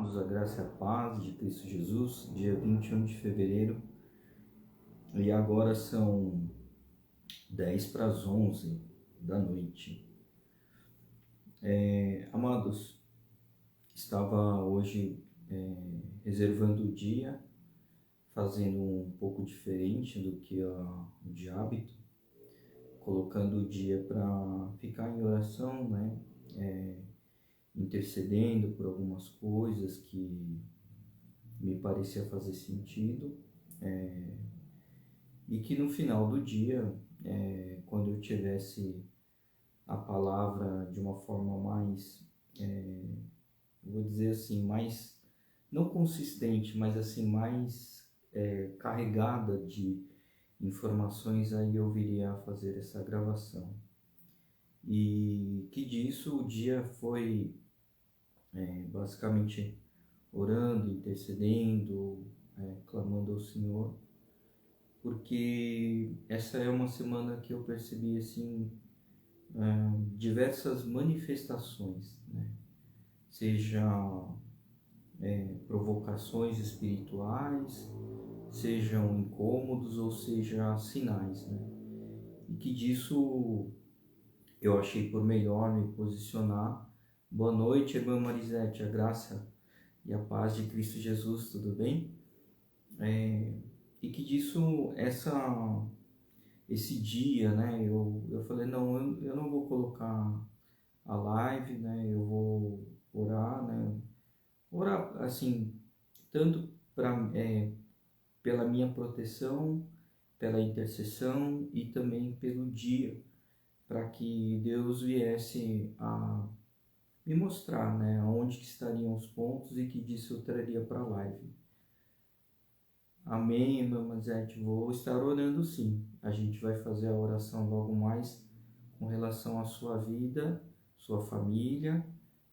amados, a graça e a paz de Cristo Jesus, dia 21 de fevereiro, e agora são 10 para as 11 da noite. Amados, estava hoje reservando o dia, fazendo um pouco diferente do que de hábito, colocando o dia para ficar em oração, né? Intercedendo por algumas coisas que me parecia fazer sentido, e que no final do dia, quando eu tivesse a palavra de uma forma mais, vou dizer assim, mais, não consistente, mas assim, mais carregada de informações, aí eu viria a fazer essa gravação. E que disso o dia foi basicamente orando, intercedendo, clamando ao Senhor, porque essa é uma semana que eu percebi assim diversas manifestações, né? Seja provocações espirituais, sejam incômodos ou seja sinais, né? E que disso eu achei por melhor me posicionar. Boa noite, irmã Marisete, a graça e a paz de Cristo Jesus, tudo bem? E que disso, esse dia, né, eu falei, não, eu não vou colocar a live, né, eu vou orar, né, orar, assim, tanto pela minha proteção, pela intercessão e também pelo dia, para que Deus viesse a me mostrar, né, aonde que estariam os pontos e que disso eu traria para a live. Amém, irmã Mazete, vou estar orando sim. A gente vai fazer a oração logo mais com relação à sua vida, sua família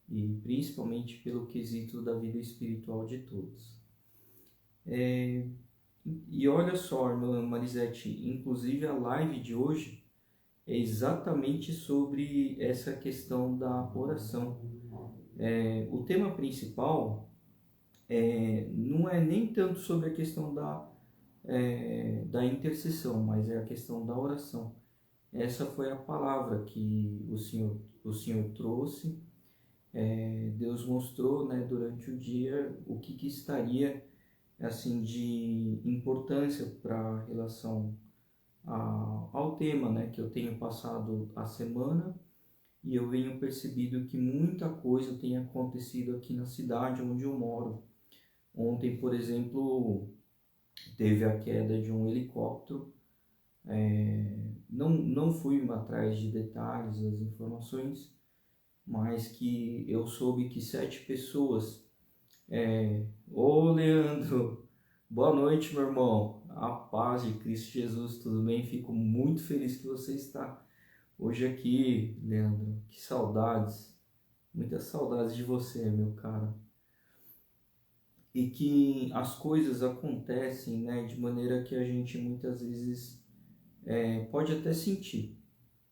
e principalmente pelo quesito da vida espiritual de todos. E olha só, irmã Marisete, inclusive a live de hoje é exatamente sobre essa questão da oração. O tema principal não é nem tanto sobre a questão da intercessão, mas é a questão da oração. Essa foi a palavra que o Senhor trouxe. Deus mostrou, né, durante o dia o que estaria assim de importância para relação ao tema, né, que eu tenho passado a semana, e eu venho percebido que muita coisa tem acontecido aqui na cidade onde eu moro. Ontem, por exemplo, teve a queda de um helicóptero. Não fui atrás de detalhes das informações, mas que eu soube que 7 pessoas... Ô Leandro, boa noite, meu irmão. A paz de Cristo Jesus, tudo bem? Fico muito feliz que você está hoje aqui, Leandro. Que saudades, muitas saudades de você, meu cara. E que as coisas acontecem, né, de maneira que a gente muitas vezes pode até sentir,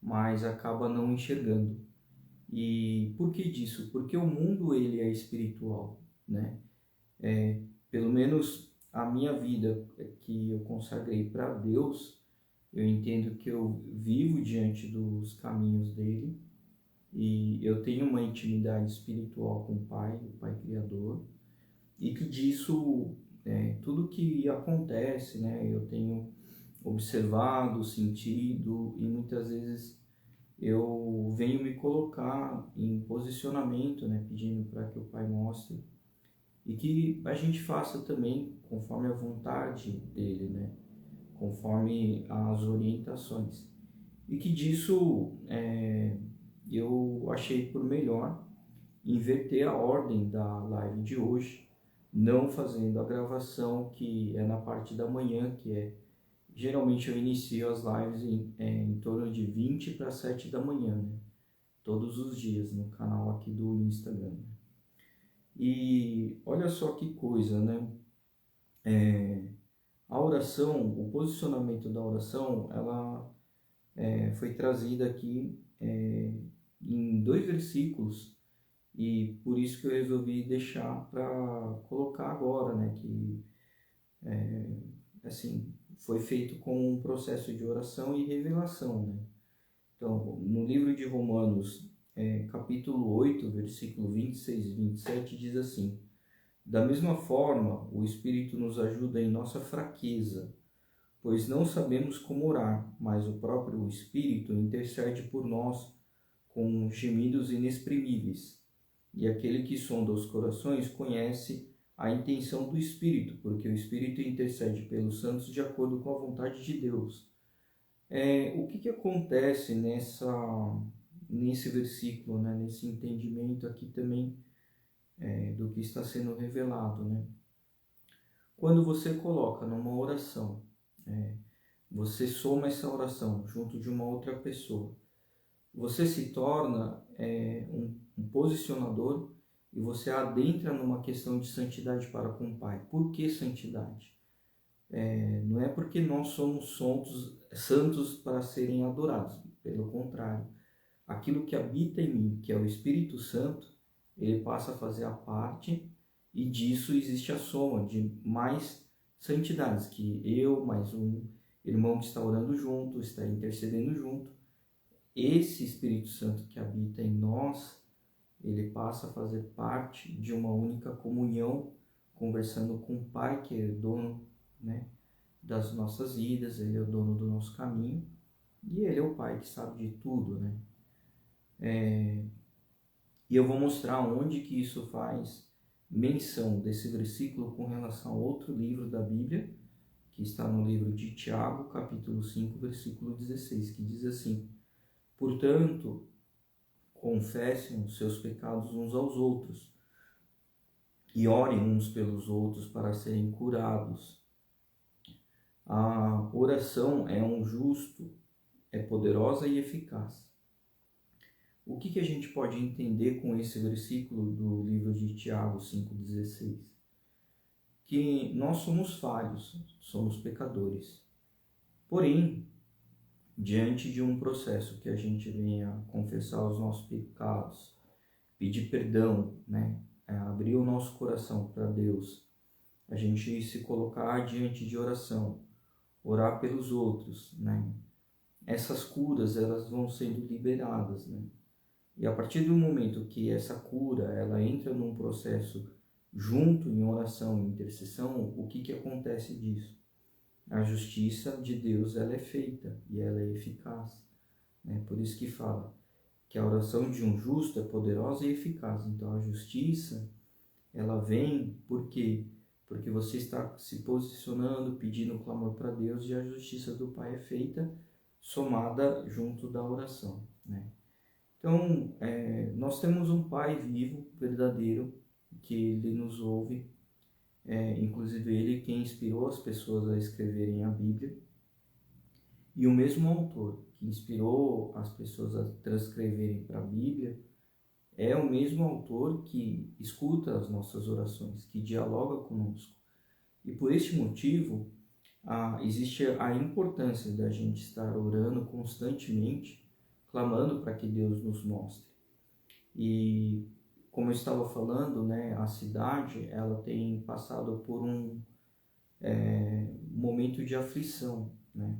mas acaba não enxergando. E por que disso? Porque o mundo ele é espiritual, né? Pelo menos a minha vida que eu consagrei para Deus, eu entendo que eu vivo diante dos caminhos dele e eu tenho uma intimidade espiritual com o Pai Criador, e que disso, tudo que acontece, né, eu tenho observado, sentido, e muitas vezes eu venho me colocar em posicionamento, né, pedindo para que o Pai mostre e que a gente faça também conforme a vontade dele, né, conforme as orientações. E que disso eu achei por melhor inverter a ordem da live de hoje, não fazendo a gravação que é na parte da manhã, que geralmente eu inicio as lives em torno de 20 para 7 da manhã, né? Todos os dias no canal aqui do Instagram. E olha só que coisa, né? A oração, o posicionamento da oração, ela foi trazida aqui em 2 versículos E por isso que eu resolvi deixar para colocar agora, né? Que, assim, foi feito com um processo de oração e revelação, né? Então, no livro de Romanos, capítulo 8, versículo 26 e 27, diz assim: Da mesma forma, o Espírito nos ajuda em nossa fraqueza, pois não sabemos como orar, mas o próprio Espírito intercede por nós com gemidos inexprimíveis. E aquele que sonda os corações conhece a intenção do Espírito, porque o Espírito intercede pelos santos de acordo com a vontade de Deus. O que acontece nesse versículo, né? Nesse entendimento aqui também do que está sendo revelado, né? Quando você coloca numa oração, você soma essa oração junto de uma outra pessoa, você se torna um posicionador e você adentra numa questão de santidade para com o Pai. Por que santidade? Não é porque nós somos santos para serem adorados, pelo contrário. Aquilo que habita em mim, que é o Espírito Santo, ele passa a fazer a parte e disso existe a soma de mais santidades, que eu mais um irmão que está orando junto, está intercedendo junto. Esse Espírito Santo que habita em nós, ele passa a fazer parte de uma única comunhão, conversando com o Pai, que é o dono, né, das nossas vidas, ele é o dono do nosso caminho, e ele é o Pai que sabe de tudo, né? E eu vou mostrar onde que isso faz menção desse versículo com relação a outro livro da Bíblia, que está no livro de Tiago, capítulo 5, versículo 16, que diz assim: Portanto, confessem os seus pecados uns aos outros e orem uns pelos outros para serem curados. A oração é um justo, é poderosa e eficaz. O que a gente pode entender com esse versículo do livro de Tiago 5,16? Que nós somos falhos, somos pecadores. Porém, diante de um processo que a gente venha confessar os nossos pecados, pedir perdão, né? Abrir o nosso coração para Deus, a gente se colocar diante de oração, orar pelos outros, né? Essas curas, elas vão sendo liberadas, né? E a partir do momento que essa cura, ela entra num processo junto em oração e intercessão, o que acontece disso? A justiça de Deus, ela é feita e ela é eficaz, né? Por isso que fala que a oração de um justo é poderosa e eficaz. Então a justiça, ela vem por quê? Porque você está se posicionando, pedindo clamor para Deus, e a justiça do Pai é feita, somada junto da oração, né? Então, nós temos um Pai vivo, verdadeiro, que Ele nos ouve, inclusive Ele quem inspirou as pessoas a escreverem a Bíblia, e o mesmo autor que inspirou as pessoas a transcreverem para a Bíblia é o mesmo autor que escuta as nossas orações, que dialoga conosco. E por este motivo, existe a importância da gente estar orando constantemente, clamando para que Deus nos mostre. E como eu estava falando, né, a cidade, ela tem passado por um momento de aflição, né?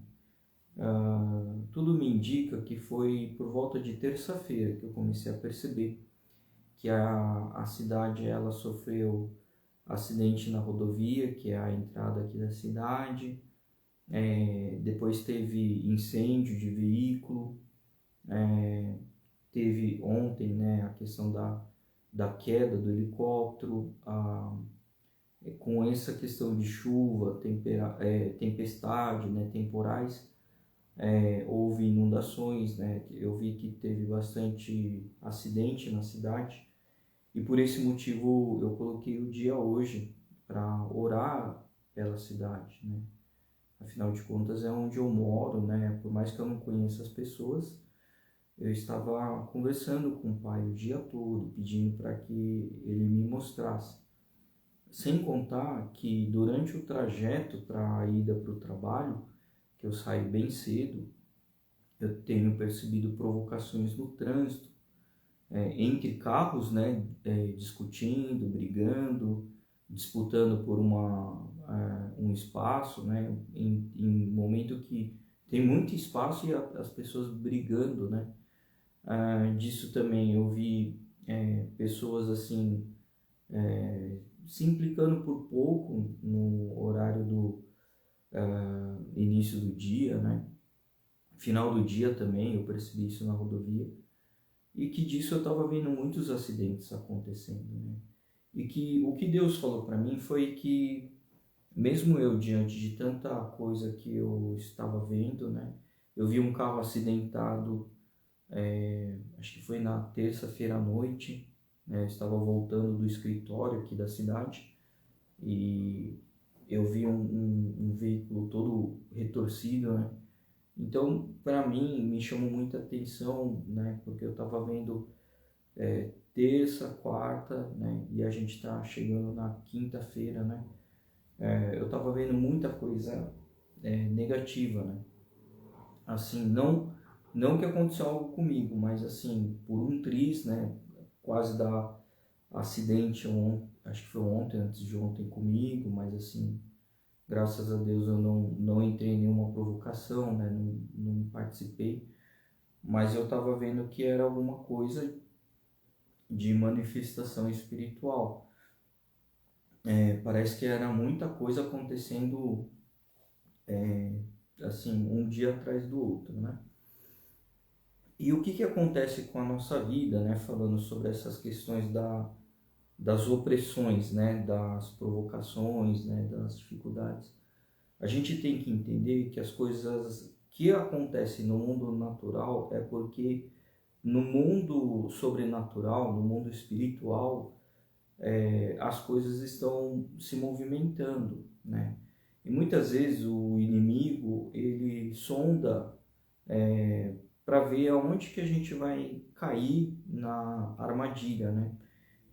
Tudo me indica que foi por volta de terça-feira que eu comecei a perceber que a cidade, ela sofreu acidente na rodovia, que é a entrada aqui da cidade, depois teve incêndio de veículo, teve ontem, né, a questão da queda do helicóptero, com essa questão de chuva, tempestade, né, temporais, houve inundações, né, eu vi que teve bastante acidente na cidade, e por esse motivo eu coloquei o dia hoje para orar pela cidade, né? Afinal de contas é onde eu moro, né? Por mais que eu não conheça as pessoas, eu estava conversando com o Pai o dia todo, pedindo para que Ele me mostrasse. Sem contar que durante o trajeto para a ida para o trabalho, que eu saio bem cedo, eu tenho percebido provocações no trânsito, entre carros, né, discutindo, brigando, disputando por um espaço, né, em momento que tem muito espaço e as pessoas brigando, né. Disso também eu vi pessoas assim se implicando por pouco no horário do início do dia, né, final do dia também, eu percebi isso na rodovia, e que disso eu estava vendo muitos acidentes acontecendo, né? E que o que Deus falou para mim foi que, mesmo eu diante de tanta coisa que eu estava vendo, né? Eu vi um carro acidentado, acho que foi na terça-feira à noite, né? Eu estava voltando do escritório aqui da cidade e eu vi um veículo todo retorcido, né? Então, para mim, me chamou muita atenção, né? Porque eu estava vendo terça, quarta, né? E a gente está chegando na quinta-feira, né? Eu estava vendo muita coisa negativa, né? Assim, não que aconteceu algo comigo, mas assim, por um triz, né? Quase dar acidente acho que foi ontem, antes de ontem comigo, mas assim, graças a Deus eu não entrei em nenhuma provocação, né? Não participei, mas eu estava vendo que era alguma coisa de manifestação espiritual. Parece que era muita coisa acontecendo assim, um dia atrás do outro, né? E o que acontece com a nossa vida, né? Falando sobre essas questões das opressões, né? Das provocações, né? Das dificuldades. A gente tem que entender que as coisas que acontecem no mundo natural é porque no mundo sobrenatural, no mundo espiritual, as coisas estão se movimentando, né? E muitas vezes o inimigo, ele sonda para ver aonde que a gente vai cair na armadilha, né?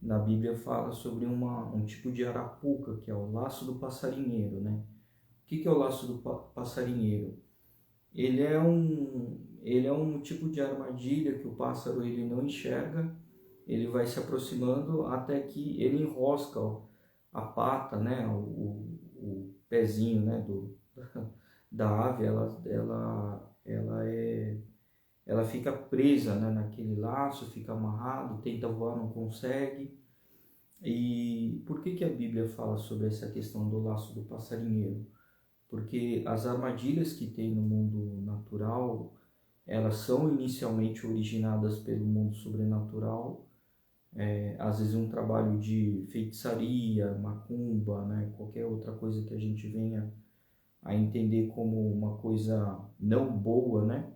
Na Bíblia fala sobre um tipo de arapuca, que é o laço do passarinheiro, né? O que é o laço do passarinheiro? Ele é um tipo de armadilha que o pássaro ele não enxerga, ele vai se aproximando até que ele enrosca a pata, né, o pezinho, né, da ave, ela fica presa, né, naquele laço, fica amarrado, tenta voar, não consegue. E por que a Bíblia fala sobre essa questão do laço do passarinheiro? Porque as armadilhas que tem no mundo natural, elas são inicialmente originadas pelo mundo sobrenatural, às vezes um trabalho de feitiçaria, macumba, né, qualquer outra coisa que a gente venha a entender como uma coisa não boa, né,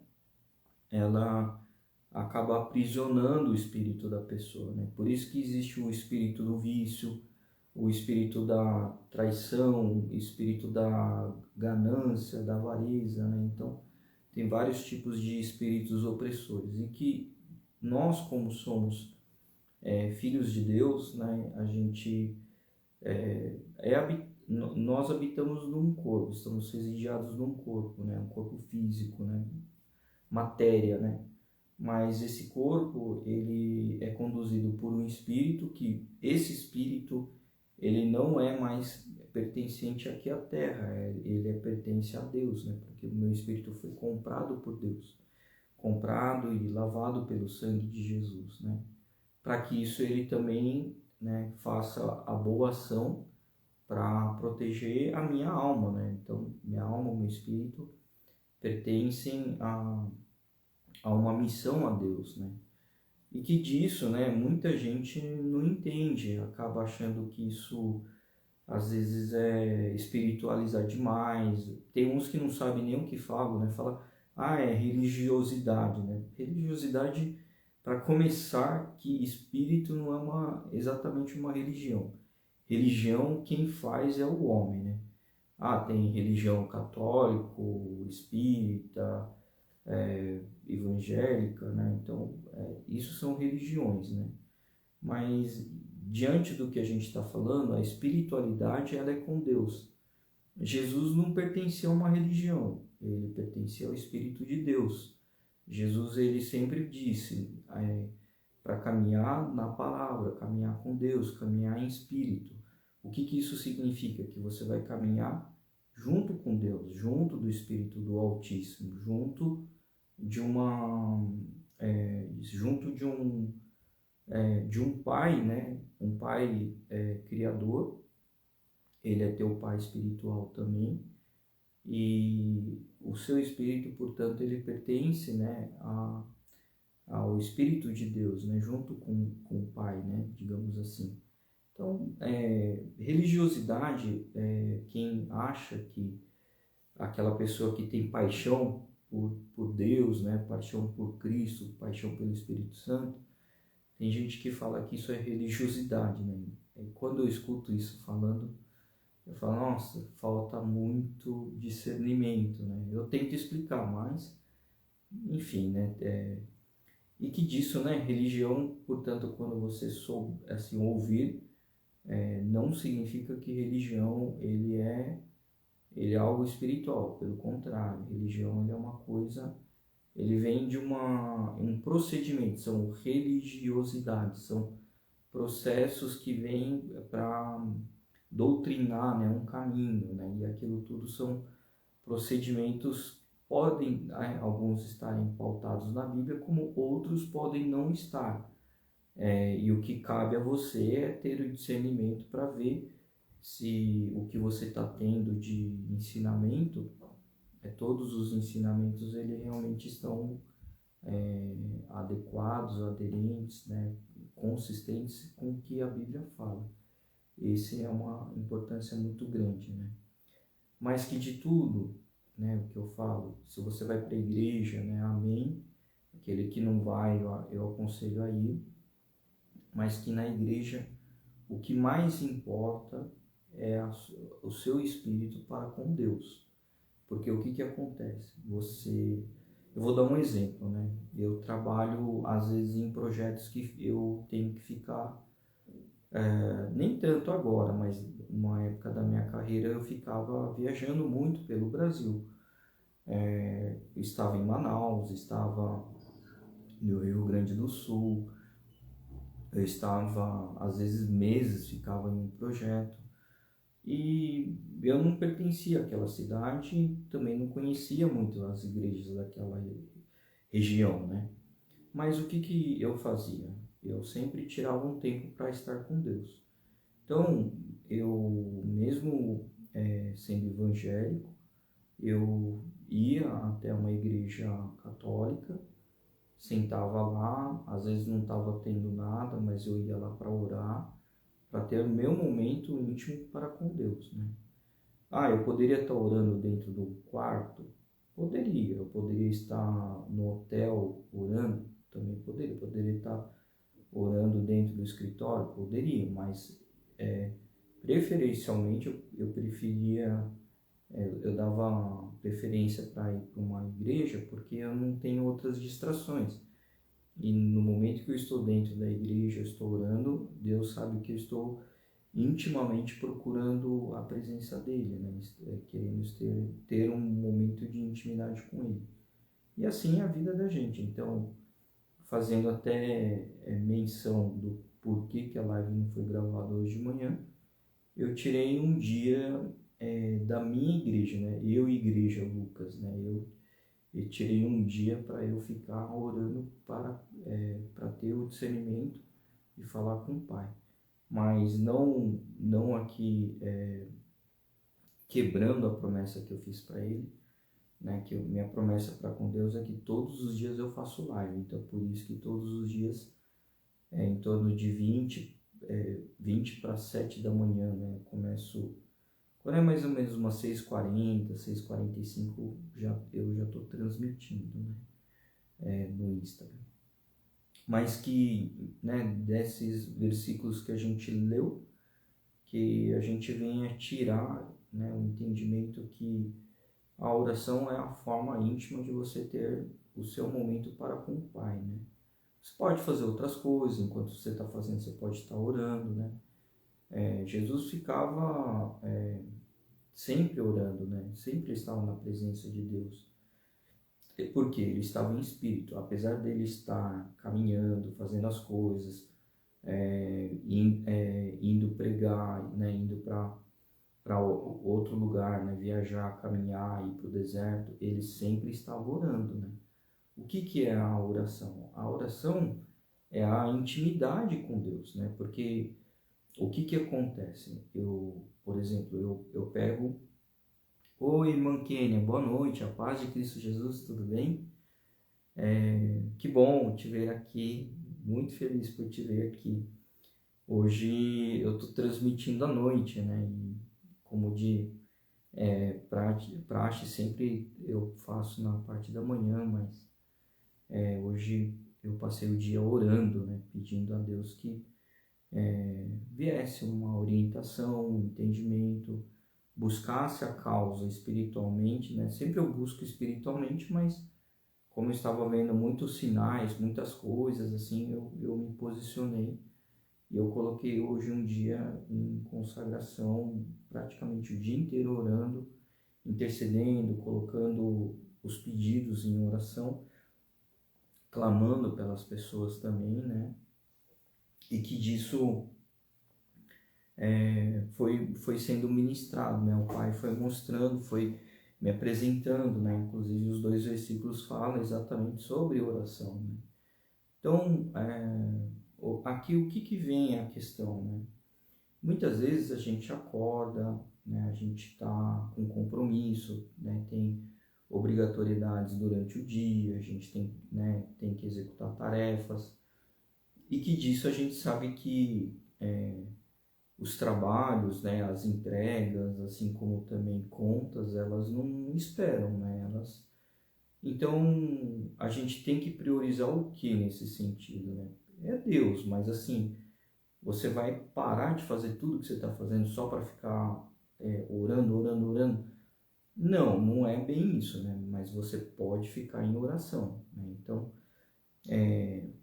ela acaba aprisionando o espírito da pessoa, né? Por isso que existe o espírito do vício, o espírito da traição, o espírito da ganância, da avareza, né? Então, tem vários tipos de espíritos opressores e que nós, como somos filhos de Deus, né? A gente nós habitamos num corpo, estamos residiados num corpo, né? Um corpo físico, né? Matéria, né? Mas esse corpo, ele é conduzido por um espírito que esse espírito, ele não é mais pertencente aqui à terra, ele pertence a Deus, né? Porque o meu espírito foi comprado por Deus, comprado e lavado pelo sangue de Jesus, né? Para que isso ele também, né, faça a boa ação para proteger a minha alma, né? Então, minha alma, meu espírito pertencem a uma missão a Deus, né? E que disso, né, muita gente não entende, acaba achando que isso às vezes é espiritualizar demais. Tem uns que não sabem nem o que falam, né? Fala, é religiosidade, né? Religiosidade, para começar, que espírito não é exatamente uma religião. Religião, quem faz é o homem, né? Tem religião católico, espírita, evangélica, né? Então, isso são religiões, né? Mas diante do que a gente está falando, a espiritualidade ela é com Deus. Jesus não pertencia a uma religião, ele pertencia ao Espírito de Deus. Jesus ele sempre disse para caminhar na palavra, caminhar com Deus, caminhar em espírito. O que isso significa? Que você vai caminhar junto com Deus, junto do Espírito do Altíssimo, junto de de um pai, né? Um pai criador. Ele é teu pai espiritual também, e o seu espírito, portanto, ele pertence, né, ao Espírito de Deus, né, junto com o Pai, né, digamos assim. Então, religiosidade, quem acha que aquela pessoa que tem paixão por Deus, né, paixão por Cristo, paixão pelo Espírito Santo, tem gente que fala que isso é religiosidade, né? E quando eu escuto isso falando, eu falo, nossa, falta muito discernimento, né? Eu tento explicar, mas, enfim, né? E que disso, né? Religião, portanto, quando você assim, ouvir, não significa que religião ele é algo espiritual. Pelo contrário, religião ele é uma coisa, ele vem de um procedimento, são religiosidades, são processos que vêm para doutrinar, né, um caminho, né, e aquilo tudo são procedimentos, podem, alguns estarem pautados na Bíblia, como outros podem não estar. E o que cabe a você é ter o discernimento para ver se o que você está tendo de ensinamento, todos os ensinamentos, eles realmente estão adequados, aderentes, né, consistentes com o que a Bíblia fala. Esse é uma importância muito grande, né? Mas que de tudo, né, o que eu falo, se você vai para a igreja, né, amém. Aquele que não vai, eu aconselho a ir. Mas que na igreja o que mais importa é o seu espírito para com Deus. Porque o que acontece? Eu vou dar um exemplo, né? Eu trabalho às vezes em projetos que eu tenho que ficar, nem tanto agora, mas uma época da minha carreira eu ficava viajando muito pelo Brasil. Eu estava em Manaus, estava no Rio Grande do Sul, eu estava, às vezes, meses, ficava em um projeto, e eu não pertencia àquela cidade, também não conhecia muito as igrejas daquela região, né? Mas o que eu fazia? Eu sempre tirava um tempo para estar com Deus. Então, eu mesmo sendo evangélico, eu ia até uma igreja católica, sentava lá, às vezes não estava tendo nada, mas eu ia lá para orar, para ter o meu momento íntimo para com Deus, né? Eu poderia estar orando dentro do quarto? Poderia. Eu poderia estar no hotel orando? Também poderia estar orando dentro do escritório? Poderia, mas preferencialmente eu preferia, eu dava preferência para ir para uma igreja porque eu não tenho outras distrações. E no momento que eu estou dentro da igreja, eu estou orando, Deus sabe que eu estou intimamente procurando a presença dele, né? Querendo ter um momento de intimidade com ele. E assim é a vida da gente. Então, fazendo até menção do porquê que a live não foi gravada hoje de manhã, eu tirei um dia da minha igreja, né? Eu e Igreja Lucas, né? Eu tirei um dia para eu ficar orando para ter o discernimento e falar com o Pai. Mas não aqui quebrando a promessa que eu fiz para Ele, né? Que minha promessa para com Deus é que todos os dias eu faço live. Então, por isso que todos os dias, em torno de 20 para 7 da manhã, né? Eu começo, quando é mais ou menos umas 6h40, 6h45, eu já estou transmitindo, né? No Instagram. Mas que, né, desses versículos que a gente leu, que a gente venha tirar, né, o entendimento que a oração é a forma íntima de você ter o seu momento para com o Pai, né? Você pode fazer outras coisas, enquanto você está fazendo, você pode estar orando, né? Jesus ficava sempre orando, né? Sempre estava na presença de Deus. Porque ele estava em espírito, apesar dele estar caminhando, fazendo as coisas, indo pregar, né, indo para outro lugar, né, viajar, caminhar, ir para o deserto, ele sempre estava orando, né? O que que é a oração? A oração é a intimidade com Deus, né? Porque o que que acontece? Por exemplo, eu pego, oi, irmã Kênia, boa noite, a paz de Cristo Jesus, tudo bem? Que bom te ver aqui, muito feliz por te ver aqui. Hoje eu estou transmitindo à noite, né? E como de praxe, sempre eu faço na parte da manhã, mas hoje eu passei o dia orando, né? Pedindo a Deus que viesse uma orientação, um entendimento, buscasse a causa espiritualmente, né? Sempre eu busco espiritualmente, mas como eu estava vendo muitos sinais, muitas coisas, assim, eu me posicionei e eu coloquei hoje um dia em consagração, praticamente o dia inteiro orando, intercedendo, colocando os pedidos em oração, clamando pelas pessoas também, né? E que disso foi sendo ministrado, né? O Pai foi mostrando, foi me apresentando, né? Inclusive os 2 versículos falam exatamente sobre oração, né? Então, aqui o que que vem a questão, né? Muitas vezes a gente acorda, né? A gente está com compromisso, né? Tem obrigatoriedades durante o dia, a gente tem, né? Tem que executar tarefas e que disso a gente sabe que os trabalhos, né? As entregas, assim como também contas, elas não esperam, né? Então, a gente tem que priorizar o que nesse sentido, né? É Deus, mas assim, você vai parar de fazer tudo que você está fazendo só para ficar orando, orando, orando? Não, não é bem isso, né? Mas você pode ficar em oração, né? Então,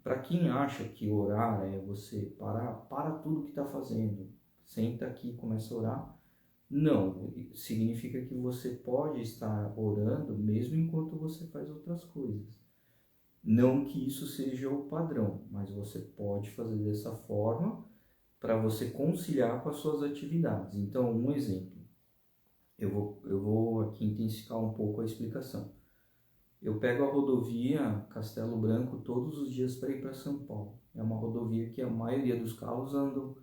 para quem acha que orar é você para tudo que está fazendo, senta aqui e começa a orar, não, significa que você pode estar orando mesmo enquanto você faz outras coisas. Não que isso seja o padrão, mas você pode fazer dessa forma para você conciliar com as suas atividades. Então, um exemplo, eu vou aqui intensificar um pouco a explicação. Eu pego a rodovia Castelo Branco todos os dias para ir para São Paulo. É uma rodovia que a maioria dos carros andam,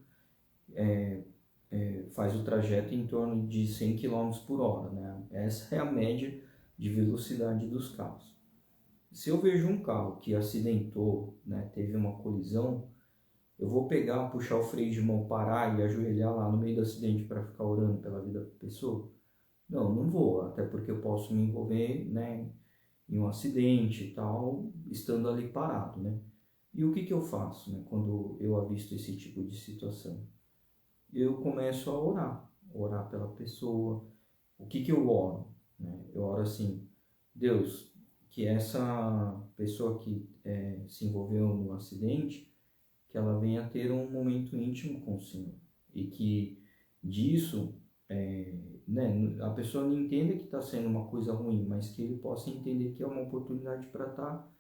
faz o trajeto em torno de 100 km por hora, né? Essa é a média de velocidade dos carros. Se eu vejo um carro que acidentou, né, teve uma colisão, eu vou pegar, puxar o freio de mão, parar e ajoelhar lá no meio do acidente para ficar orando pela vida da pessoa? Não, não vou, até porque eu posso me envolver, né, em um acidente e tal, estando ali parado, né? E o que que eu faço, né, quando eu avisto esse tipo de situação? Eu começo a orar pela pessoa. O que que eu oro, né? Eu oro assim: Deus, que essa pessoa que se envolveu no acidente, que ela venha ter um momento íntimo com o Senhor e que disso, né, a pessoa não entenda que está sendo uma coisa ruim, mas que ele possa entender que é uma oportunidade para estar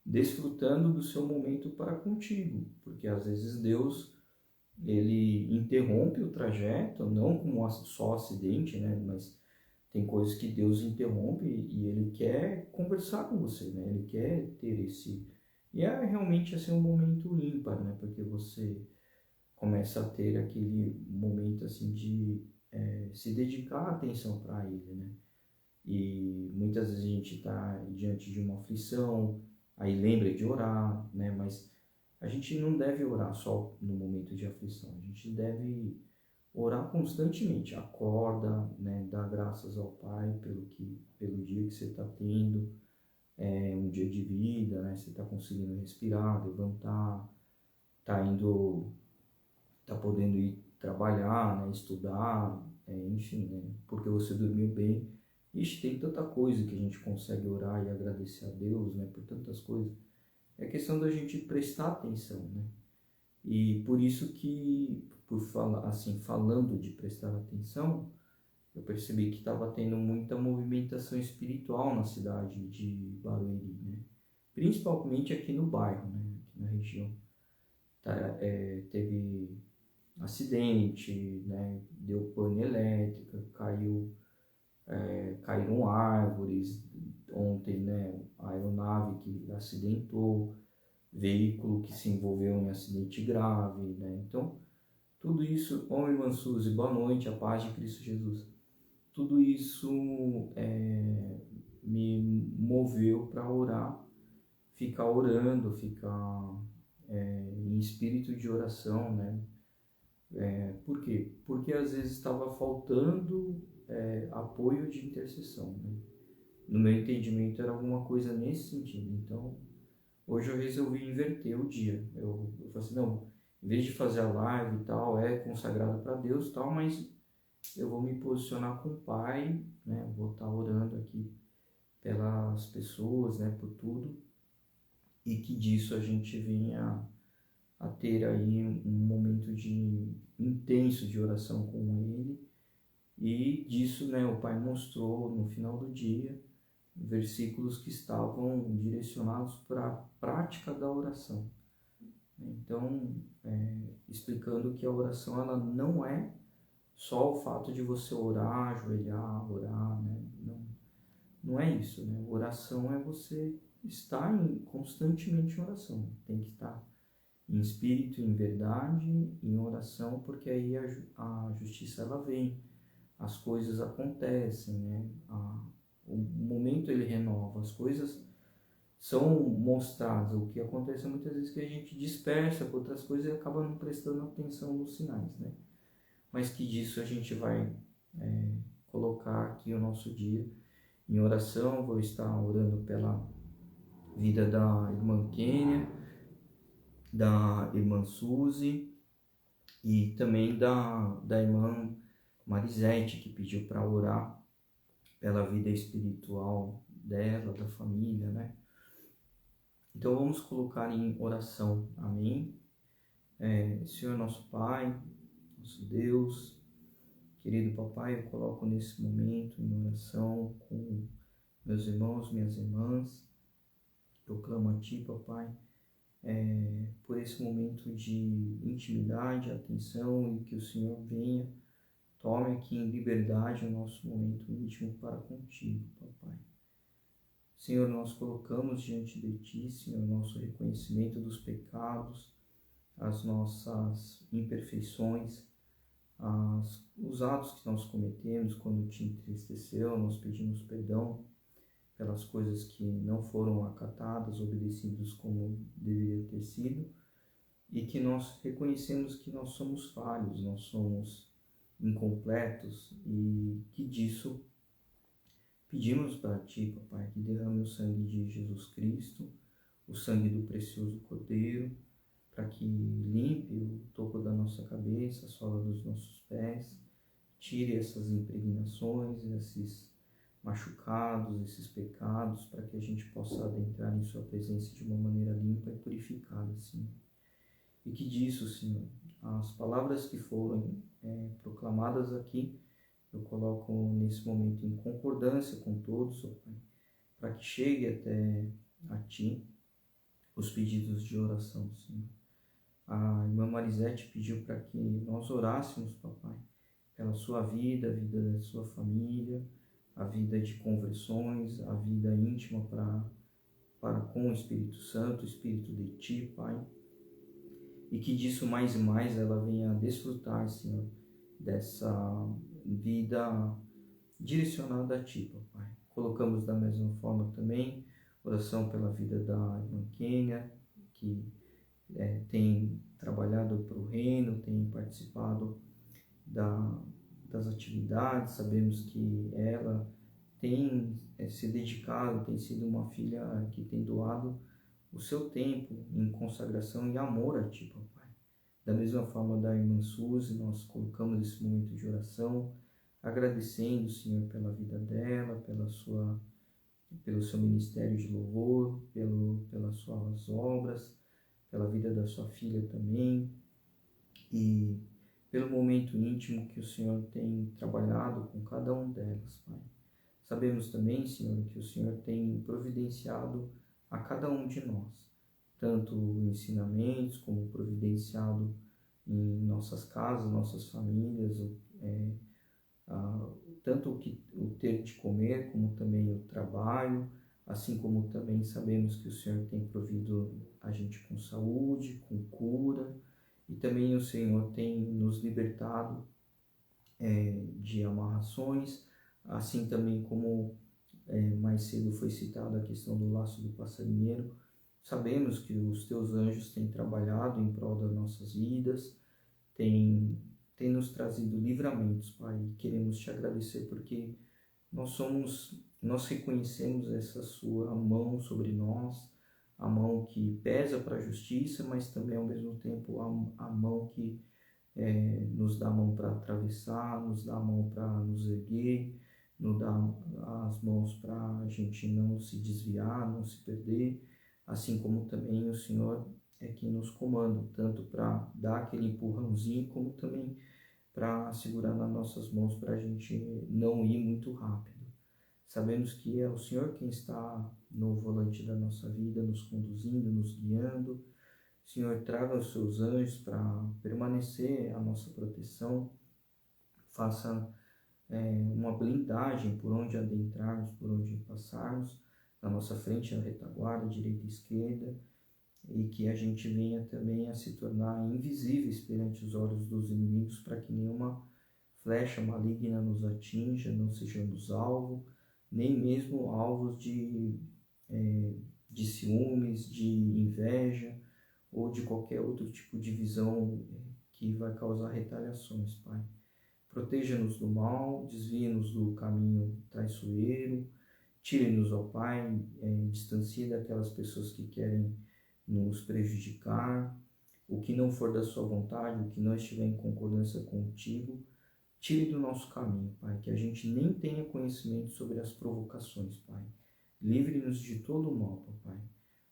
desfrutando do seu momento para contigo, porque às vezes Deus ele interrompe o trajeto, não como só acidente, né, mas tem coisas que Deus interrompe e Ele quer conversar com você, né? Ele quer ter esse... E é realmente assim um momento ímpar, né? Porque você começa a ter aquele momento assim de se dedicar a atenção para Ele, né? E muitas vezes a gente está diante de uma aflição, aí lembra de orar, né? Mas a gente não deve orar só no momento de aflição, a gente deve orar constantemente, acorda, né, dá graças ao Pai pelo dia que você está tendo, um dia de vida, né, você está conseguindo respirar, levantar, tá podendo ir trabalhar, né, estudar, enfim, né, porque você dormiu bem. Ixi, tem tanta coisa que a gente consegue orar e agradecer a Deus, né, por tantas coisas. É questão da gente prestar atenção, né? E por isso que, por falar assim, falando de prestar atenção, eu percebi que estava tendo muita movimentação espiritual na cidade de Barueri, né? Principalmente aqui no bairro, né? Aqui na região. Teve acidente, né? Deu pane elétrica, caíram árvores ontem, né? A aeronave que acidentou, veículo que se envolveu em acidente grave, né? Então, tudo isso, ô irmã Suzy, boa noite, a paz de Cristo Jesus. Tudo isso me moveu para orar, ficar orando, ficar em espírito de oração, né? Por quê? Porque às vezes estava faltando apoio de intercessão, né? No meu entendimento era alguma coisa nesse sentido. Então, hoje eu resolvi inverter o dia. Eu falei assim, não, em vez de fazer a live e tal, consagrado para Deus e tal, mas eu vou me posicionar com o Pai, né? Vou estar orando aqui pelas pessoas, né? Por tudo. E que disso a gente venha a ter aí um momento intenso de oração com Ele. E disso, né? O Pai mostrou no final do dia versículos que estavam direcionados para a prática da oração. Então, explicando que a oração ela não é só o fato de você orar, ajoelhar, orar, né? Não é isso, né? Oração é você estar constantemente em oração. Tem que estar em espírito, em verdade, em oração, porque aí a justiça ela vem, as coisas acontecem, né? O momento ele renova, as coisas são mostradas. O que acontece muitas vezes é que a gente dispersa com outras coisas e acaba não prestando atenção nos sinais, né? Mas que disso a gente vai colocar aqui o nosso dia em oração. Vou estar orando pela vida da irmã Kênia, da irmã Suzy e também da irmã Marisete, que pediu para orar pela vida espiritual dela, da família, né? Então vamos colocar em oração, amém? Senhor nosso Pai, nosso Deus, querido Papai, eu coloco nesse momento em oração com meus irmãos, minhas irmãs. Eu clamo a Ti, Papai, por esse momento de intimidade, atenção, e que o Senhor venha, tome aqui em liberdade o nosso momento íntimo para contigo, Papai. Senhor, nós colocamos diante de Ti, Senhor, o nosso reconhecimento dos pecados, as nossas imperfeições, os atos que nós cometemos quando Te entristeceu. Nós pedimos perdão pelas coisas que não foram acatadas, obedecidas como deveria ter sido, e que nós reconhecemos que nós somos falhos, nós somos incompletos, e que disso pedimos para Ti, Papai, que derrame o sangue de Jesus Cristo, o sangue do precioso Cordeiro, para que limpe o topo da nossa cabeça, a sola dos nossos pés, tire essas impregnações, esses machucados, esses pecados, para que a gente possa adentrar em Sua presença de uma maneira limpa e purificada, Senhor. E que disso, Senhor, as palavras que foram proclamadas aqui, eu coloco nesse momento em concordância com todos, ó Pai, para que chegue até a Ti os pedidos de oração, Senhor. A irmã Marisete pediu para que nós orássemos, Papai, pela sua vida, a vida da sua família, a vida de conversões, a vida íntima para com o Espírito Santo, o Espírito de Ti, Pai. E que disso mais e mais ela venha a desfrutar, Senhor, dessa vida direcionada a Ti, Papai. Colocamos da mesma forma também oração pela vida da irmã Kênia, que tem trabalhado para o reino, tem participado das atividades. Sabemos que ela tem se dedicado, tem sido uma filha que tem doado o seu tempo em consagração e amor a Ti, Papai. Da mesma forma da irmã Suzy, nós colocamos esse momento de oração, agradecendo, Senhor, pela vida dela, pelo seu ministério de louvor, pelas suas obras, pela vida da sua filha também, e pelo momento íntimo que o Senhor tem trabalhado com cada um delas, Pai. Sabemos também, Senhor, que o Senhor tem providenciado a cada um de nós, tanto ensinamentos como providenciado em nossas casas, nossas famílias, tanto o ter de comer, como também o trabalho, assim como também sabemos que o Senhor tem provido a gente com saúde, com cura, e também o Senhor tem nos libertado de amarrações, assim também como mais cedo foi citada a questão do laço do passarinheiro. Sabemos que os teus anjos têm trabalhado em prol das nossas vidas, têm nos trazido livramentos, Pai, e queremos te agradecer porque nós reconhecemos essa sua mão sobre nós, a mão que pesa para a justiça, mas também ao mesmo tempo a mão que nos dá a mão para atravessar, nos dá a mão para nos erguer, nos dá as mãos para a gente não se desviar, não se perder, assim como também o Senhor é quem nos comanda, tanto para dar aquele empurrãozinho, como também para segurar nas nossas mãos para a gente não ir muito rápido. Sabemos que é o Senhor quem está no volante da nossa vida, nos conduzindo, nos guiando. Senhor, traga os seus anjos para permanecer a nossa proteção, faça uma blindagem por onde adentrarmos, por onde passarmos, na nossa frente, a retaguarda, direita e esquerda, e que a gente venha também a se tornar invisíveis perante os olhos dos inimigos, para que nenhuma flecha maligna nos atinja, não sejamos alvo, nem mesmo alvos de ciúmes, de inveja, ou de qualquer outro tipo de visão que vai causar retaliações, Pai. Proteja-nos do mal, desvie-nos do caminho traiçoeiro, tire-nos, ó Pai, distancie daquelas pessoas que querem nos prejudicar, o que não for da sua vontade, o que não estiver em concordância contigo, tire do nosso caminho, Pai, que a gente nem tenha conhecimento sobre as provocações, Pai. Livre-nos de todo o mal, Pai.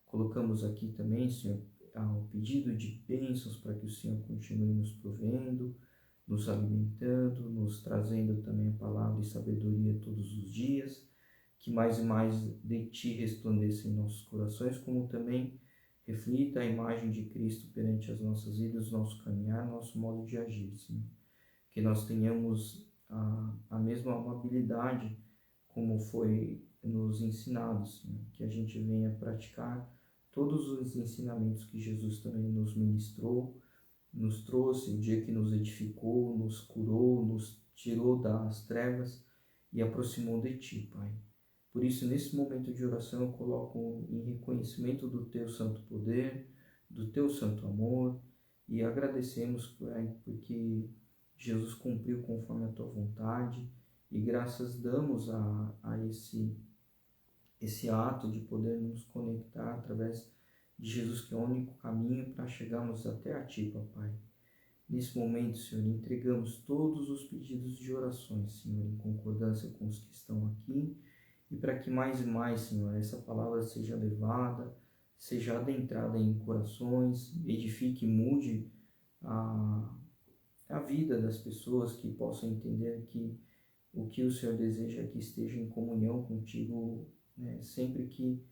Colocamos aqui também, Senhor, ao pedido de bênçãos para que o Senhor continue nos provendo, nos alimentando, nos trazendo também a palavra e sabedoria todos os dias, que mais e mais de Ti resplandeça em nossos corações, como também reflita a imagem de Cristo perante as nossas vidas, nosso caminhar, nosso modo de agir, Senhor. Que nós tenhamos a mesma amabilidade como foi nos ensinado, Senhor. Que a gente venha praticar todos os ensinamentos que Jesus também nos ministrou, nos trouxe, o dia que nos edificou, nos curou, nos tirou das trevas e aproximou de Ti, Pai. Por isso, nesse momento de oração, eu coloco em reconhecimento do Teu santo poder, do Teu santo amor, e agradecemos, Pai, porque Jesus cumpriu conforme a Tua vontade, e graças damos a esse ato de poder nos conectar através de Jesus, que é o único caminho para chegarmos até a Ti, Papai. Nesse momento, Senhor, entregamos todos os pedidos de orações, Senhor, em concordância com os que estão aqui, e para que mais e mais, Senhor, essa palavra seja levada, seja adentrada em corações, edifique e mude a vida das pessoas, que possam entender que o que o Senhor deseja é que esteja em comunhão contigo, né? Sempre que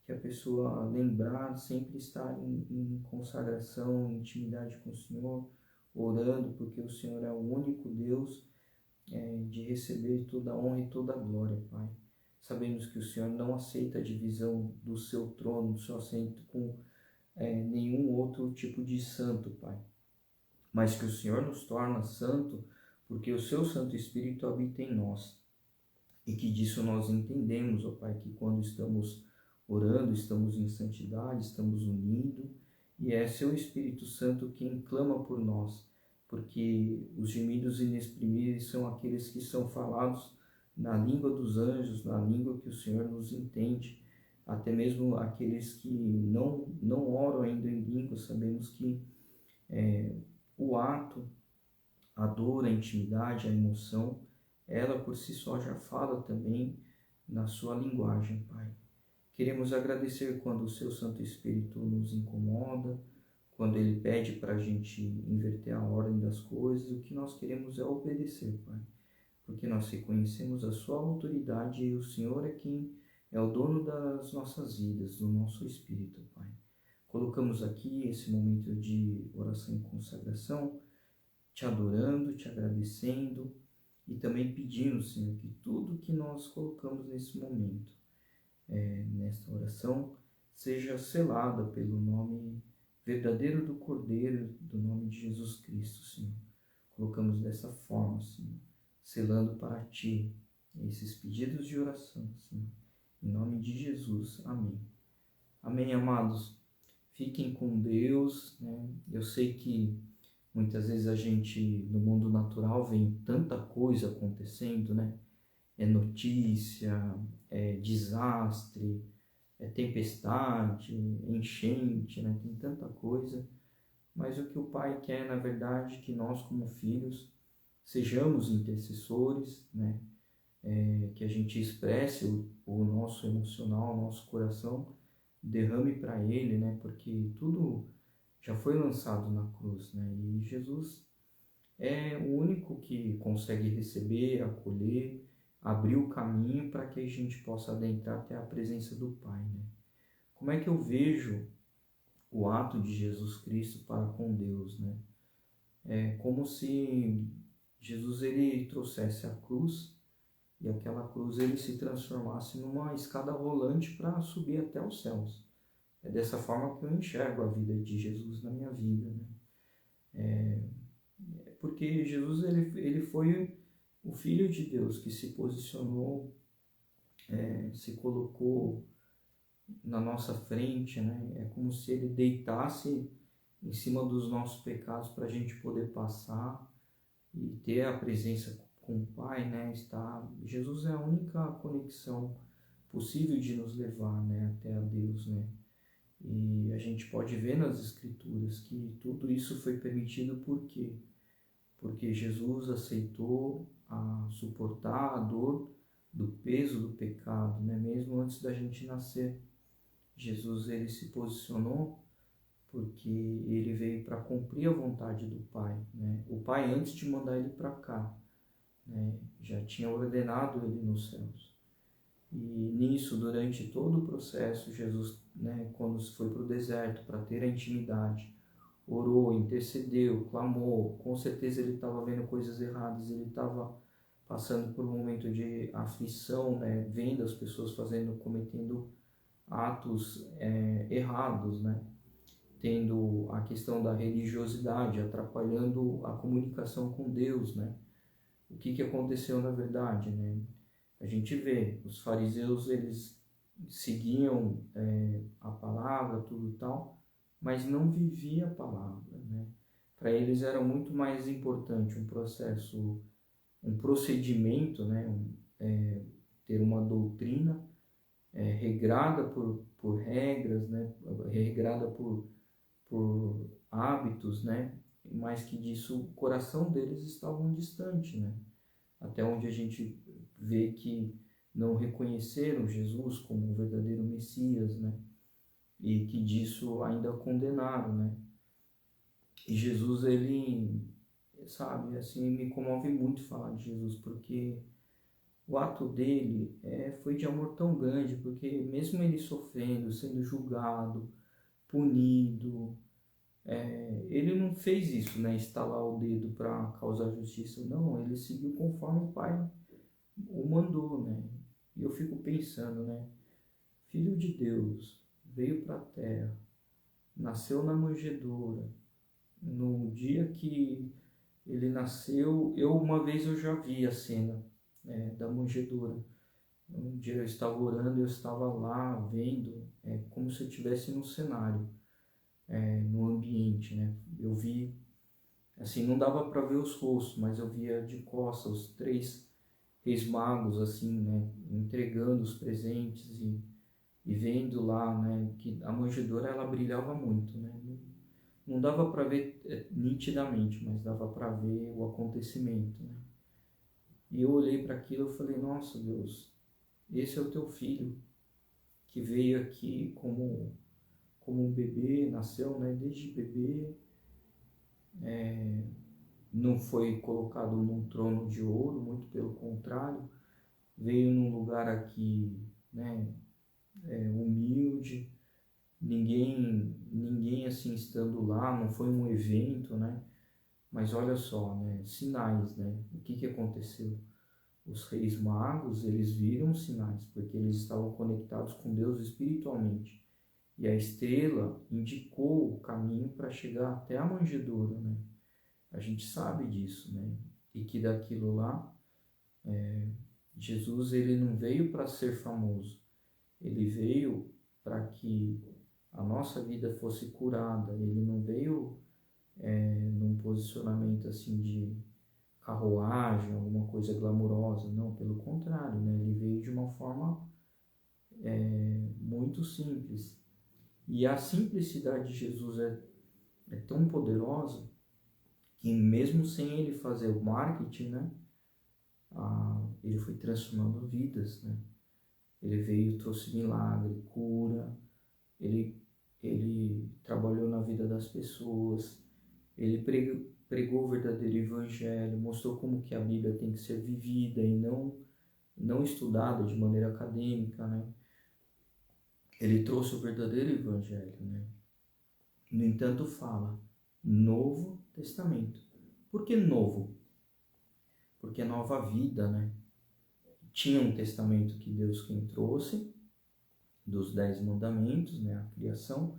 a pessoa lembrar, sempre estar em consagração, em intimidade com o Senhor, orando, porque o Senhor é o único Deus de receber toda a honra e toda a glória, Pai. Sabemos que o Senhor não aceita a divisão do seu trono, do seu assento com nenhum outro tipo de santo, Pai. Mas que o Senhor nos torna santo, porque o seu Santo Espírito habita em nós. E que disso nós entendemos, ó Pai, que quando estamos orando, estamos em santidade, estamos unidos, e é seu Espírito Santo quem clama por nós, porque os gemidos inexprimíveis são aqueles que são falados na língua dos anjos, na língua que o Senhor nos entende, até mesmo aqueles que não oram ainda em língua. Sabemos que o ato, a dor, a intimidade, a emoção, ela por si só já fala também na sua linguagem, Pai. Queremos agradecer quando o seu Santo Espírito nos incomoda, quando Ele pede para a gente inverter a ordem das coisas, o que nós queremos é obedecer, Pai, porque nós reconhecemos a Sua autoridade e o Senhor é quem é o dono das nossas vidas, do nosso espírito, Pai. Colocamos aqui esse momento de oração e consagração, te adorando, te agradecendo e também pedindo, Senhor, que tudo que nós colocamos nesse momento, nesta oração, seja selada pelo nome verdadeiro do Cordeiro, do nome de Jesus Cristo, Senhor. Colocamos dessa forma, Senhor, selando para Ti esses pedidos de oração, Senhor. Em nome de Jesus, amém. Amém, amados. Fiquem com Deus, né? Eu sei que muitas vezes a gente, no mundo natural, vê tanta coisa acontecendo, né? É notícia, é desastre, é tempestade, é enchente, né? Tem tanta coisa. Mas o que o Pai quer, na verdade, é que nós, como filhos, sejamos intercessores, né? Que a gente expresse o nosso emocional, o nosso coração, derrame para Ele, né? Porque tudo já foi lançado na cruz, né? E Jesus é o único que consegue receber, acolher, abrir o caminho para que a gente possa adentrar até a presença do Pai, né? Como é que eu vejo o ato de Jesus Cristo para com Deus, né? É como se Jesus ele trouxesse a cruz e aquela cruz ele se transformasse numa escada rolante para subir até os céus. É dessa forma que eu enxergo a vida de Jesus na minha vida, né? Porque Jesus ele foi o Filho de Deus que se posicionou, se colocou na nossa frente, né? É como se ele deitasse em cima dos nossos pecados para a gente poder passar e ter a presença com o Pai, né? Jesus é a única conexão possível de nos levar, né? Até a Deus, né? E a gente pode ver nas Escrituras que tudo isso foi permitido por quê? Porque Jesus aceitou suportar a dor do peso do pecado, né? Mesmo antes da gente nascer. Jesus ele se posicionou porque ele veio para cumprir a vontade do Pai, né? O Pai, antes de mandar ele para cá, né, já tinha ordenado ele nos céus. E nisso, durante todo o processo, Jesus, né, quando foi para o deserto para ter a intimidade, orou, intercedeu, clamou, com certeza ele estava vendo coisas erradas, ele estava passando por um momento de aflição, né, vendo as pessoas cometendo atos errados, né, tendo a questão da religiosidade, atrapalhando a comunicação com Deus, né. O que aconteceu na verdade, né? A gente vê, os fariseus, eles seguiam a palavra, tudo tal, mas não viviam a palavra, né? Para eles era muito mais importante um processo, um procedimento, né? Ter uma doutrina regrada por regras, né? Regrada por hábitos, né? Mais que disso, o coração deles estava distante, né? Até onde a gente vê que não reconheceram Jesus como o verdadeiro Messias, né? E que disso ainda condenaram, né? E Jesus, ele, sabe, assim, me comove muito falar de Jesus, porque o ato dele foi de amor tão grande, porque mesmo ele sofrendo, sendo julgado, punido, ele não fez isso, né, estalar o dedo para causar justiça, não, ele seguiu conforme o Pai o mandou, né, e eu fico pensando, né, Filho de Deus, veio para a Terra, nasceu na manjedoura, no dia que ele nasceu, uma vez eu já vi a cena da manjedoura, um dia eu estava orando, eu estava lá vendo, como se eu estivesse no cenário, no ambiente, né? Eu vi, assim, não dava para ver os rostos, mas eu via de costas os três reis magos, assim, né? Entregando os presentes e vendo lá, né? Que a manjedoura ela brilhava muito, né? Não dava para ver nitidamente, mas dava para ver o acontecimento, né? E eu olhei para aquilo e falei, nossa Deus, esse é o teu filho que veio aqui como como um bebê, nasceu, né, desde bebê, não foi colocado num trono de ouro, muito pelo contrário, veio num lugar aqui, né, humilde, ninguém assim estando lá, não foi um evento, né, mas olha só, né, sinais, né, o que aconteceu? Os reis magos, eles viram sinais, porque eles estavam conectados com Deus espiritualmente. E a estrela indicou o caminho para chegar até a manjedoura, né? A gente sabe disso, né? E que daquilo lá, Jesus, ele não veio para ser famoso. Ele veio para que a nossa vida fosse curada. Ele não veio num posicionamento assim de carruagem, alguma coisa glamurosa. Não, pelo contrário, né? Ele veio de uma forma muito simples. E a simplicidade de Jesus é tão poderosa que mesmo sem ele fazer o marketing, né? Ele foi transformando vidas, né? Ele veio, trouxe milagre, cura, ele trabalhou na vida das pessoas, ele pregou o verdadeiro evangelho, mostrou como que a Bíblia tem que ser vivida e não estudada de maneira acadêmica, né? Ele trouxe o verdadeiro evangelho, né? No entanto, fala Novo Testamento. Por que novo? Porque é nova vida, né? Tinha um testamento que Deus quem trouxe, dos 10 mandamentos, né? A criação,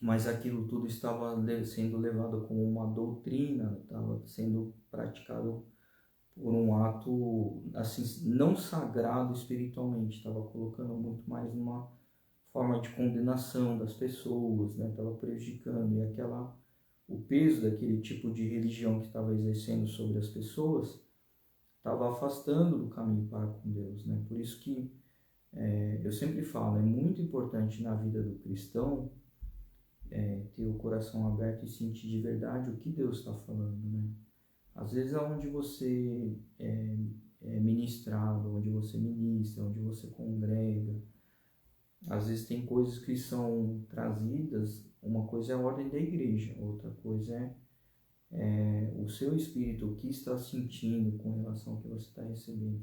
mas aquilo tudo estava sendo levado como uma doutrina, estava sendo praticado por um ato, assim, não sagrado espiritualmente, estava colocando muito mais numa forma de condenação das pessoas, né? Estava prejudicando, e o peso daquele tipo de religião que estava exercendo sobre as pessoas estava afastando do caminho para com Deus, né? Por isso que eu sempre falo, é muito importante na vida do cristão ter o coração aberto e sentir de verdade o que Deus está falando, né? Às vezes aonde você é ministrado, onde você ministra, onde você congrega, às vezes tem coisas que são trazidas, uma coisa é a ordem da igreja, outra coisa é o seu espírito, o que está sentindo com relação ao que você está recebendo.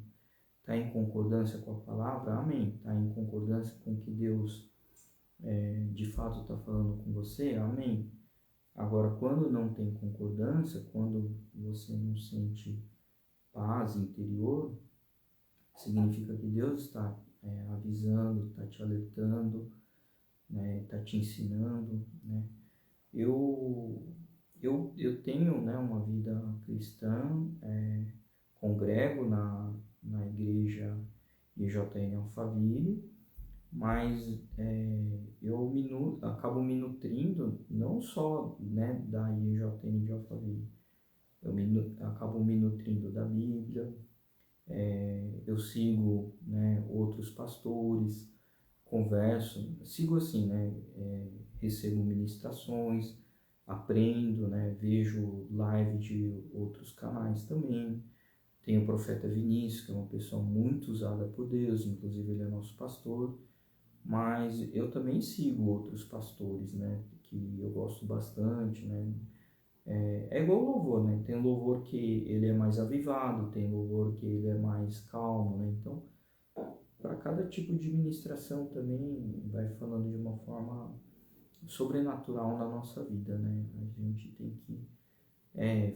Está em concordância com a palavra? Amém. Está em concordância com o que Deus de fato está falando com você? Amém. Agora, quando não tem concordância, quando você não sente paz interior, significa que Deus está avisando, está te alertando, né, está te ensinando, né? Eu tenho, né, uma vida cristã, congrego na igreja IJN Alphaville, mas acabo me nutrindo não só, né, da IJN de Alphaville, acabo me nutrindo da Bíblia, eu sigo, né, outros pastores, converso, sigo assim, né, recebo ministrações, aprendo, né, vejo live de outros canais também. Tem o profeta Vinícius, que é uma pessoa muito usada por Deus, inclusive ele é nosso pastor, mas eu também sigo outros pastores, né, que eu gosto bastante, né. É igual louvor, né, tem louvor que ele é mais avivado, tem louvor que ele é mais calmo, né, então para cada tipo de ministração também vai falando de uma forma sobrenatural na nossa vida, né? A gente tem que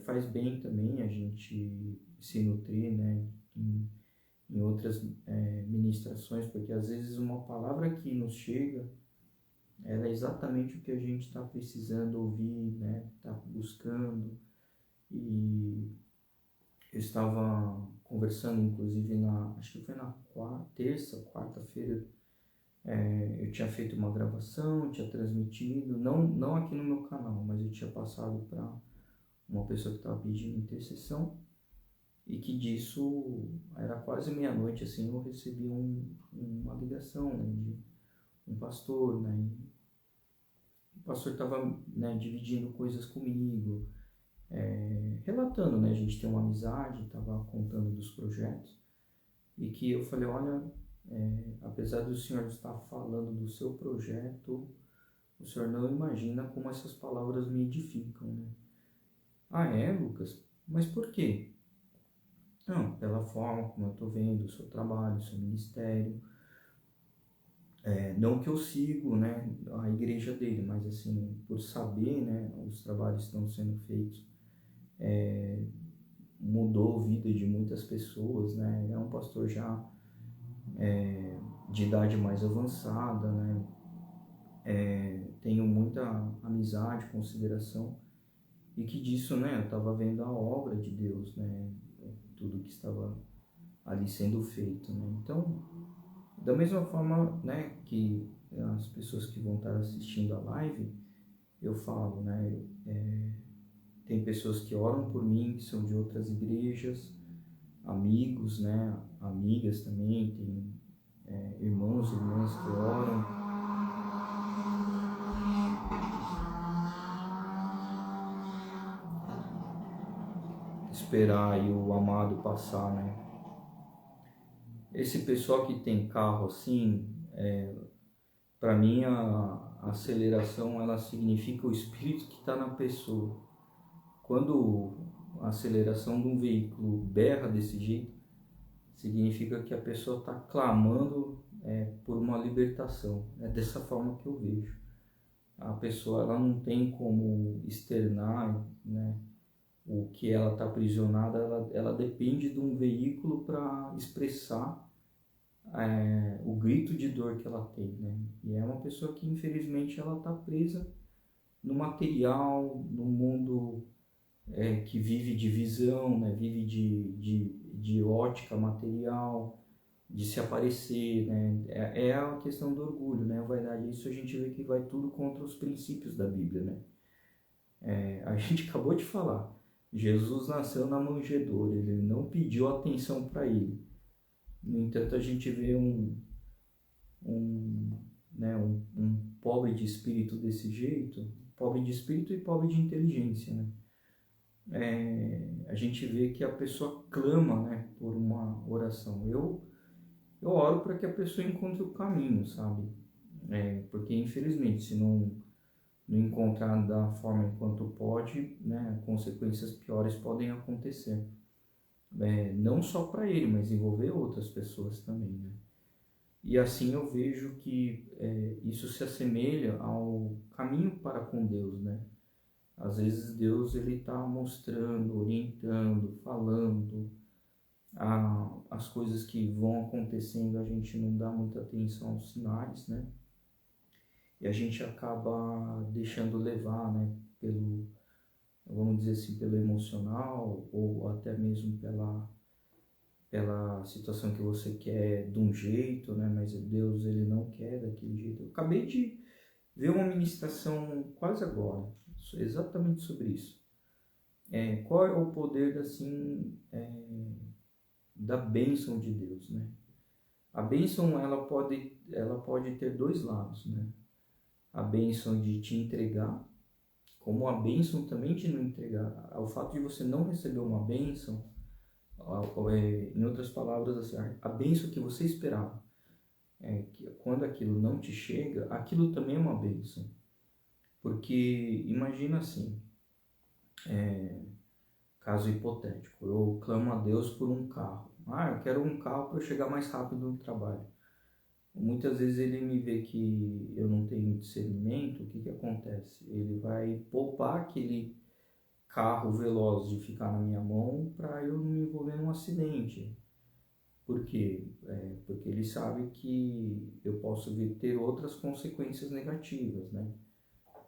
faz bem também a gente se nutrir, né? Em outras ministrações, porque às vezes uma palavra que nos chega, ela é exatamente o que a gente está precisando ouvir, né? Está buscando. E eu estava conversando, inclusive, acho que foi na terça, quarta-feira, eu tinha feito uma gravação, tinha transmitido, não aqui no meu canal, mas eu tinha passado para uma pessoa que estava pedindo intercessão, e que disso, era quase meia-noite, assim, eu recebi uma ligação, né, de um pastor, né, e o pastor estava, né, dividindo coisas comigo, relatando, né, a gente tem uma amizade, estava contando dos projetos, e que eu falei, olha, apesar do senhor estar falando do seu projeto, o senhor não imagina como essas palavras me edificam, né? Ah, é, Lucas? Mas por quê? Não, pela forma como eu estou vendo o seu trabalho, o seu ministério. Não que eu sigo, né, a igreja dele, mas assim, por saber, né, os trabalhos que estão sendo feitos, mudou a vida de muitas pessoas, né? É um pastor já de idade mais avançada, né? Tenho muita amizade, consideração, e que disso, né, eu estava vendo a obra de Deus, né? Tudo que estava ali sendo feito, né? Então, da mesma forma, né, que as pessoas que vão estar assistindo a live, eu falo, né, tem pessoas que oram por mim, que são de outras igrejas, amigos, né, amigas também, tem irmãos e irmãs que oram. Esperar aí o amado passar, né? Esse pessoal que tem carro assim, para mim a aceleração ela significa o espírito que está na pessoa. Quando a aceleração de um veículo berra desse jeito, significa que a pessoa está clamando por uma libertação. É dessa forma que eu vejo. A pessoa ela não tem como externar, né, o que ela está aprisionada, ela depende de um veículo para expressar o grito de dor que ela tem, né? E é uma pessoa que infelizmente ela está presa no material, no mundo que vive de visão, né? Vive de ótica material, de se aparecer, né? É a questão do orgulho, né? A vaidade. Isso a gente vê que vai tudo contra os princípios da Bíblia, né? A gente acabou de falar, Jesus nasceu na manjedoura, ele não pediu atenção para ele. No entanto, a gente vê um pobre de espírito desse jeito, pobre de espírito e pobre de inteligência, né? A gente vê que a pessoa clama, né, por uma oração. Eu oro para que a pessoa encontre o caminho, sabe? Porque infelizmente, se não encontrar da forma enquanto pode, né, consequências piores podem acontecer. Não só para ele, mas envolver outras pessoas também, né? E assim eu vejo que isso se assemelha ao caminho para com Deus, né? Às vezes Deus ele está mostrando, orientando, falando as coisas que vão acontecendo, a gente não dá muita atenção aos sinais, né? E a gente acaba deixando levar, né? Vamos dizer assim, pelo emocional ou até mesmo pela situação que você quer de um jeito, né? Mas Deus ele não quer daquele jeito. Eu acabei de ver uma ministração quase agora, exatamente sobre isso. Qual é o poder assim da bênção de Deus, né? A bênção ela pode ter dois lados, né? A bênção de te entregar, como a bênção também de não entregar. O fato de você não receber uma bênção, em outras palavras, assim, a bênção que você esperava, que quando aquilo não te chega, aquilo também é uma bênção. Porque imagina assim, caso hipotético, eu clamo a Deus por um carro. Eu quero um carro para eu chegar mais rápido no trabalho. Muitas vezes ele me vê que eu não tenho discernimento, o que acontece? Ele vai poupar aquele carro veloz de ficar na minha mão para eu não me envolver num acidente. Por quê? Porque ele sabe que eu posso ter outras consequências negativas, né?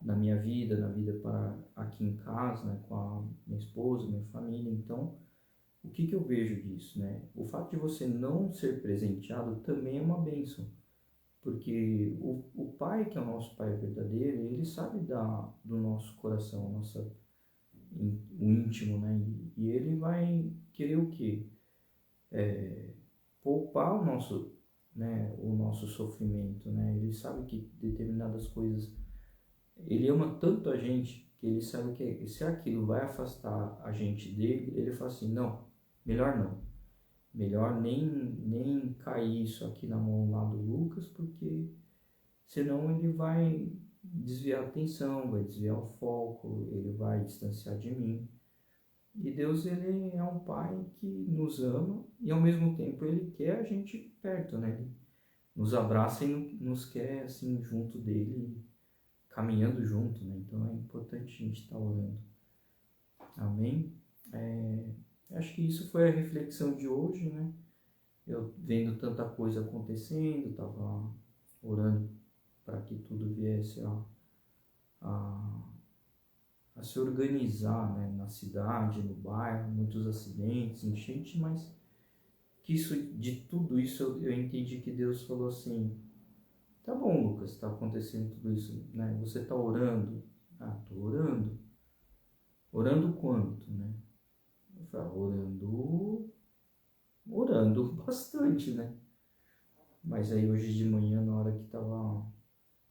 Na minha vida, na vida para aqui em casa, né? Com a minha esposa, minha família. Então, o que eu vejo disso, né? O fato de você não ser presenteado também é uma bênção. Porque o Pai, que é o nosso Pai verdadeiro, ele sabe do nosso coração, o íntimo, né? E ele vai querer o quê? Poupar o nosso sofrimento, né? Ele sabe que determinadas coisas, ele ama tanto a gente que ele sabe que se aquilo vai afastar a gente dele, ele fala assim, não, melhor não. Melhor nem cair isso aqui na mão lá do Lucas, porque senão ele vai desviar a atenção, vai desviar o foco, ele vai distanciar de mim. E Deus, ele é um pai que nos ama e ao mesmo tempo ele quer a gente perto, né? Ele nos abraça e nos quer assim junto dele, caminhando junto, né? Então é importante a gente estar orando. Amém? Acho que isso foi a reflexão de hoje, né? Eu vendo tanta coisa acontecendo, estava orando para que tudo viesse a, a se organizar, né? Na cidade, no bairro, muitos acidentes, enchente, mas que de tudo isso eu entendi que Deus falou assim: tá bom, Lucas, está acontecendo tudo isso, né? Você está orando? Ah, tô orando. Orando quanto, né? Eu falei, orando bastante, né? Mas aí hoje de manhã, na hora que estava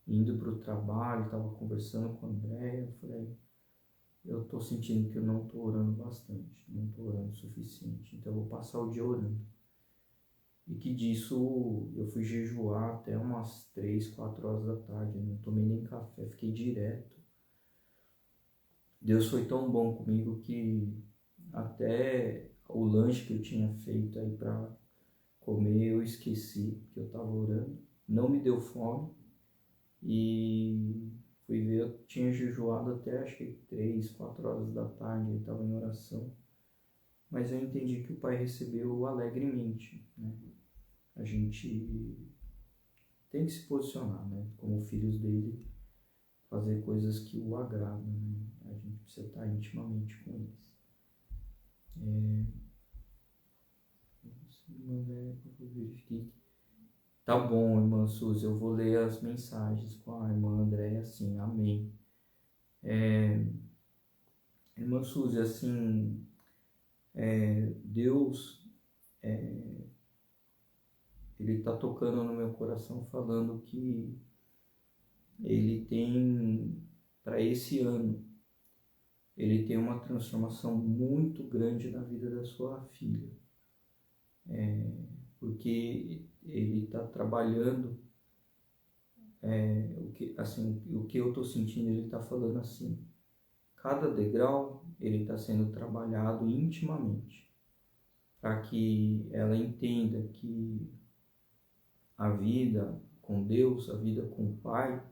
indo para o trabalho, estava conversando com a Andréia, eu falei, eu tô sentindo que eu não tô orando bastante, não tô orando o suficiente, então eu vou passar o dia orando. E que disso eu fui jejuar até umas 3, 4 horas da tarde, eu não tomei nem café, fiquei direto. Deus foi tão bom comigo que até o lanche que eu tinha feito aí para comer eu esqueci, que eu estava orando, não me deu fome e fui ver, eu tinha jejuado até acho que 3, 4 horas da tarde, eu estava em oração, mas eu entendi que o Pai recebeu alegremente, né? A gente tem que se posicionar, né? Como filhos dele, fazer coisas que o agradam, né? A gente precisa estar intimamente com eles. Tá bom, irmã Suzy, eu vou ler as mensagens com a irmã Andréia, assim, amém. Irmã Suzy, assim, Deus, ele tá tocando no meu coração falando que ele tem, para esse ano, ele tem uma transformação muito grande na vida da sua filha. Porque ele está trabalhando, o que eu estou sentindo, ele está falando assim, cada degrau ele está sendo trabalhado intimamente, para que ela entenda que a vida com Deus, a vida com o Pai,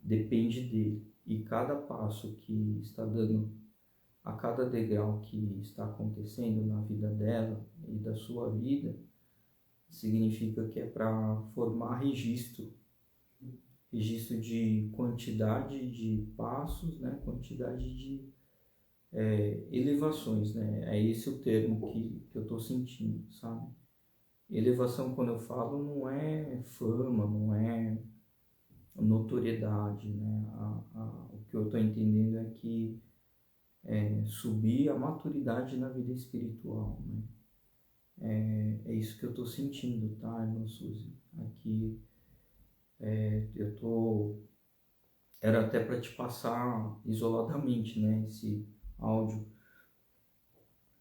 depende dele. E cada passo que está dando, a cada degrau que está acontecendo na vida dela e da sua vida, significa que é para formar registro de quantidade de passos, né? Quantidade de elevações, né? É esse o termo que eu estou sentindo, sabe? Elevação, quando eu falo, não é fama, não é notoriedade, né? O que eu estou entendendo é que subir a maturidade na vida espiritual, né? É isso que eu estou sentindo, tá, irmã Suzy? Aqui eu tô... Era até para te passar isoladamente, né, esse áudio,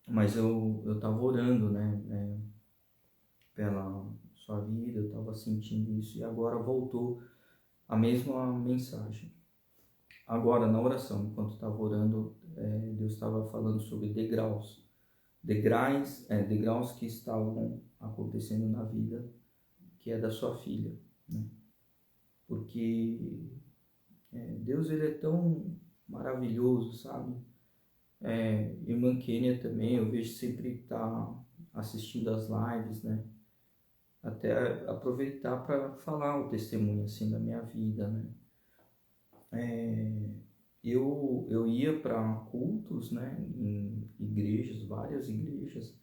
mas eu tava orando, né, pela sua vida, eu tava sentindo isso e agora voltou a mesma mensagem. Agora, na oração, enquanto estava orando, Deus estava falando sobre degraus que estavam acontecendo na vida, que é da sua filha, né? Porque Deus, ele é tão maravilhoso, sabe? Irmã Kênia também, eu vejo sempre estar assistindo as lives, né? Até aproveitar para falar o testemunho, assim, da minha vida, né? Eu ia para cultos, né? Em igrejas, várias igrejas,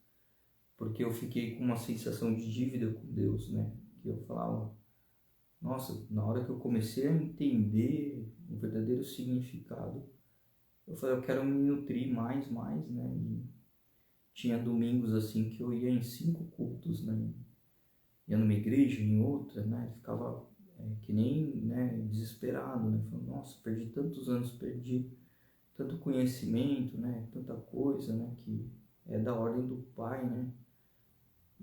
porque eu fiquei com uma sensação de dívida com Deus, né? Que eu falava, nossa, na hora que eu comecei a entender o verdadeiro significado, eu falei, eu quero me nutrir mais, né? E tinha domingos assim que eu ia em 5 cultos, né? Ia numa igreja, em outra, né? Ficava que nem, né, desesperado, né? Falando, nossa, perdi tantos anos, perdi tanto conhecimento, né? Tanta coisa, né? Que é da ordem do Pai, né?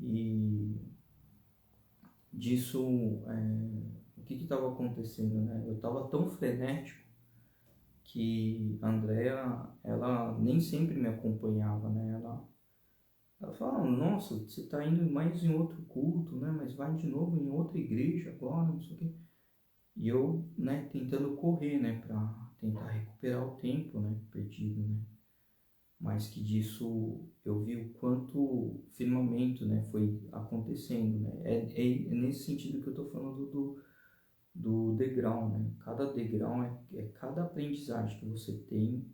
E disso, o que estava acontecendo, né? Eu estava tão frenético que a Andrea, ela nem sempre me acompanhava, né? Ela falava, nossa, você está indo mais em outro culto, né? Mas vai de novo em outra igreja agora, não sei o quê. E eu, né, tentando correr, né, para tentar recuperar o tempo, né, perdido, né. Mas que disso eu vi o quanto firmamento, né, foi acontecendo, né. É nesse sentido que eu estou falando do degrau, né. Cada degrau é cada aprendizagem que você tem,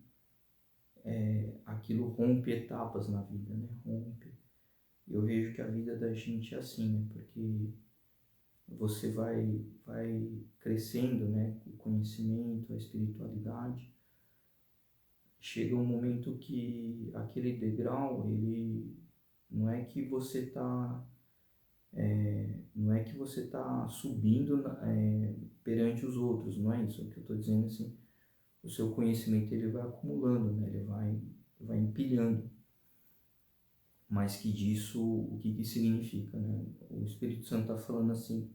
aquilo rompe etapas na vida, né, rompe. Eu vejo que a vida da gente é assim, né, porque você vai crescendo, né, o conhecimento, a espiritualidade. Chega um momento que aquele degrau, ele não é que você está não é que você tá subindo perante os outros, não é isso. O que eu estou dizendo assim, o seu conhecimento ele vai acumulando, né, vai empilhando. Mas que disso, o que que significa, né? O Espírito Santo está falando assim,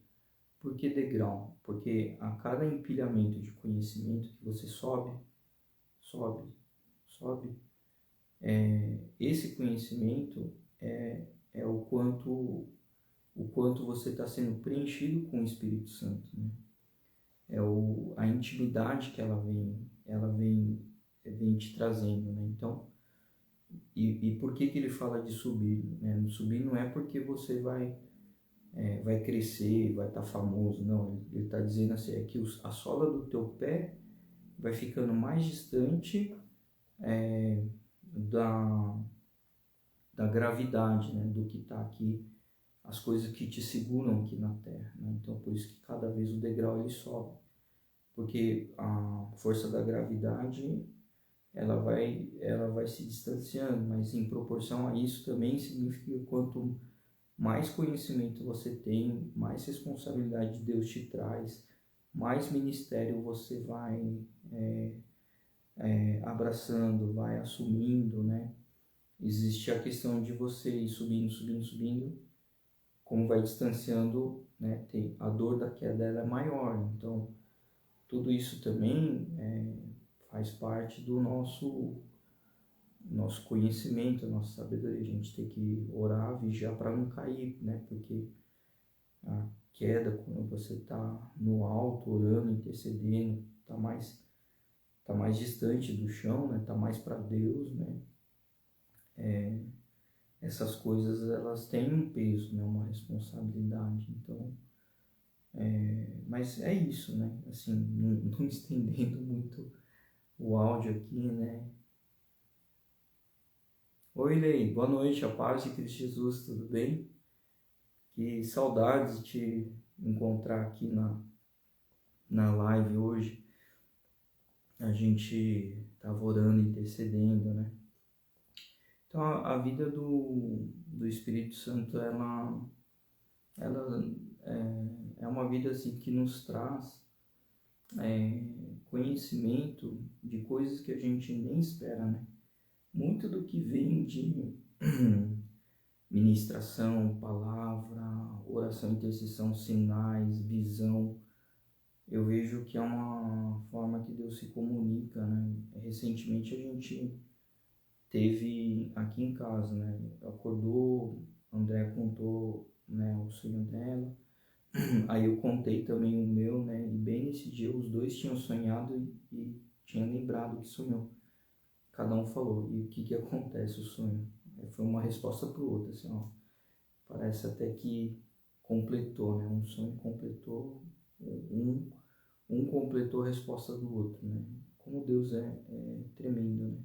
por que degrau? Porque a cada empilhamento de conhecimento que você sobe, sobe, sobe, esse conhecimento é o quanto você está sendo preenchido com o Espírito Santo, né? A intimidade que vem te trazendo, né? Então, e por que ele fala de subir, né? Subir não é porque você vai crescer, vai estar famoso, não. Ele está dizendo assim, é que a sola do teu pé vai ficando mais distante da, da gravidade, né? Do que está aqui, as coisas que te seguram aqui na Terra, né? Então, por isso que cada vez o degrau ele sobe, porque a força da gravidade ela vai se distanciando, mas em proporção a isso também significa que quanto mais conhecimento você tem, mais responsabilidade Deus te traz, mais ministério você vai abraçando, vai assumindo, né? Existe a questão de você ir subindo, subindo, subindo, como vai distanciando, né? A dor da queda ela é maior, então tudo isso também faz parte do nosso conhecimento, nossa sabedoria. A gente tem que orar, vigiar para não cair, né? Porque a queda, quando você está no alto, orando, intercedendo, tá mais distante do chão, né? Tá mais para Deus, né? Essas coisas, elas têm um peso, né? Uma responsabilidade. Então, mas é isso, né? Assim, não estendendo muito o áudio aqui, né? Oi, Lei, boa noite, a paz de Cristo Jesus, tudo bem? Que saudades de te encontrar aqui na live hoje. A gente estava orando, intercedendo, né? Então, a vida do Espírito Santo, ela é uma vida assim que nos traz conhecimento de coisas que a gente nem espera, né? Muito do que vem de ministração, palavra, oração, intercessão, sinais, visão, eu vejo que é uma forma que Deus se comunica, né? Recentemente a gente teve aqui em casa, né? Acordou, a André contou, né, o sonho dela, aí eu contei também o meu, né? E bem nesse dia os dois tinham sonhado e tinham lembrado que sonhou. Cada um falou, e o que acontece o sonho? Foi uma resposta para o outro, assim, ó. Parece até que completou, né? Um sonho completou, um completou a resposta do outro, né? Como Deus é tremendo, né?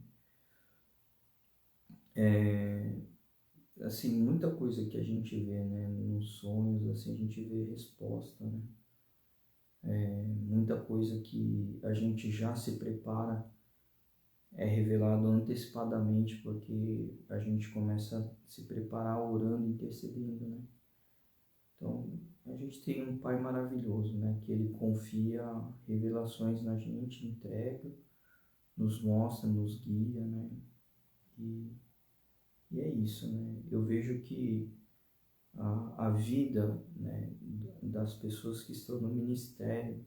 Assim, muita coisa que a gente vê, né? Nos sonhos, assim, a gente vê resposta, né? Muita coisa que a gente já se prepara é revelado antecipadamente, porque a gente começa a se preparar orando, intercedendo, né? Então, a gente tem um Pai maravilhoso, né? Que Ele confia revelações na gente, entrega, nos mostra, nos guia, né? E é isso, né? Eu vejo que a vida, né, das pessoas que estão no ministério,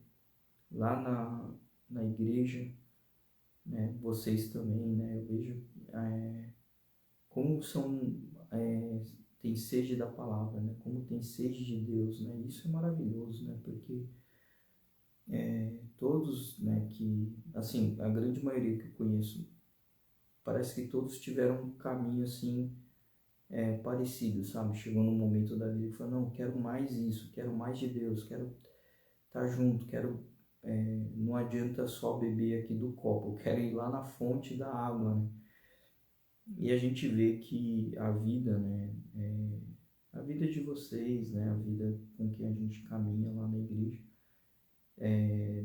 lá na igreja, né, vocês também, né, eu vejo como são, tem sede da palavra, né, como tem sede de Deus, né, isso é maravilhoso, né, porque todos, né, que, assim, a grande maioria que eu conheço, parece que todos tiveram um caminho, assim, parecido, sabe, chegou num momento da vida e falou, não, quero mais isso, quero mais de Deus, quero estar junto, quero, não adianta só beber aqui do copo, eu quero ir lá na fonte da água, né, e a gente vê que a vida, né, a vida de vocês, né, a vida com quem a gente caminha lá na igreja,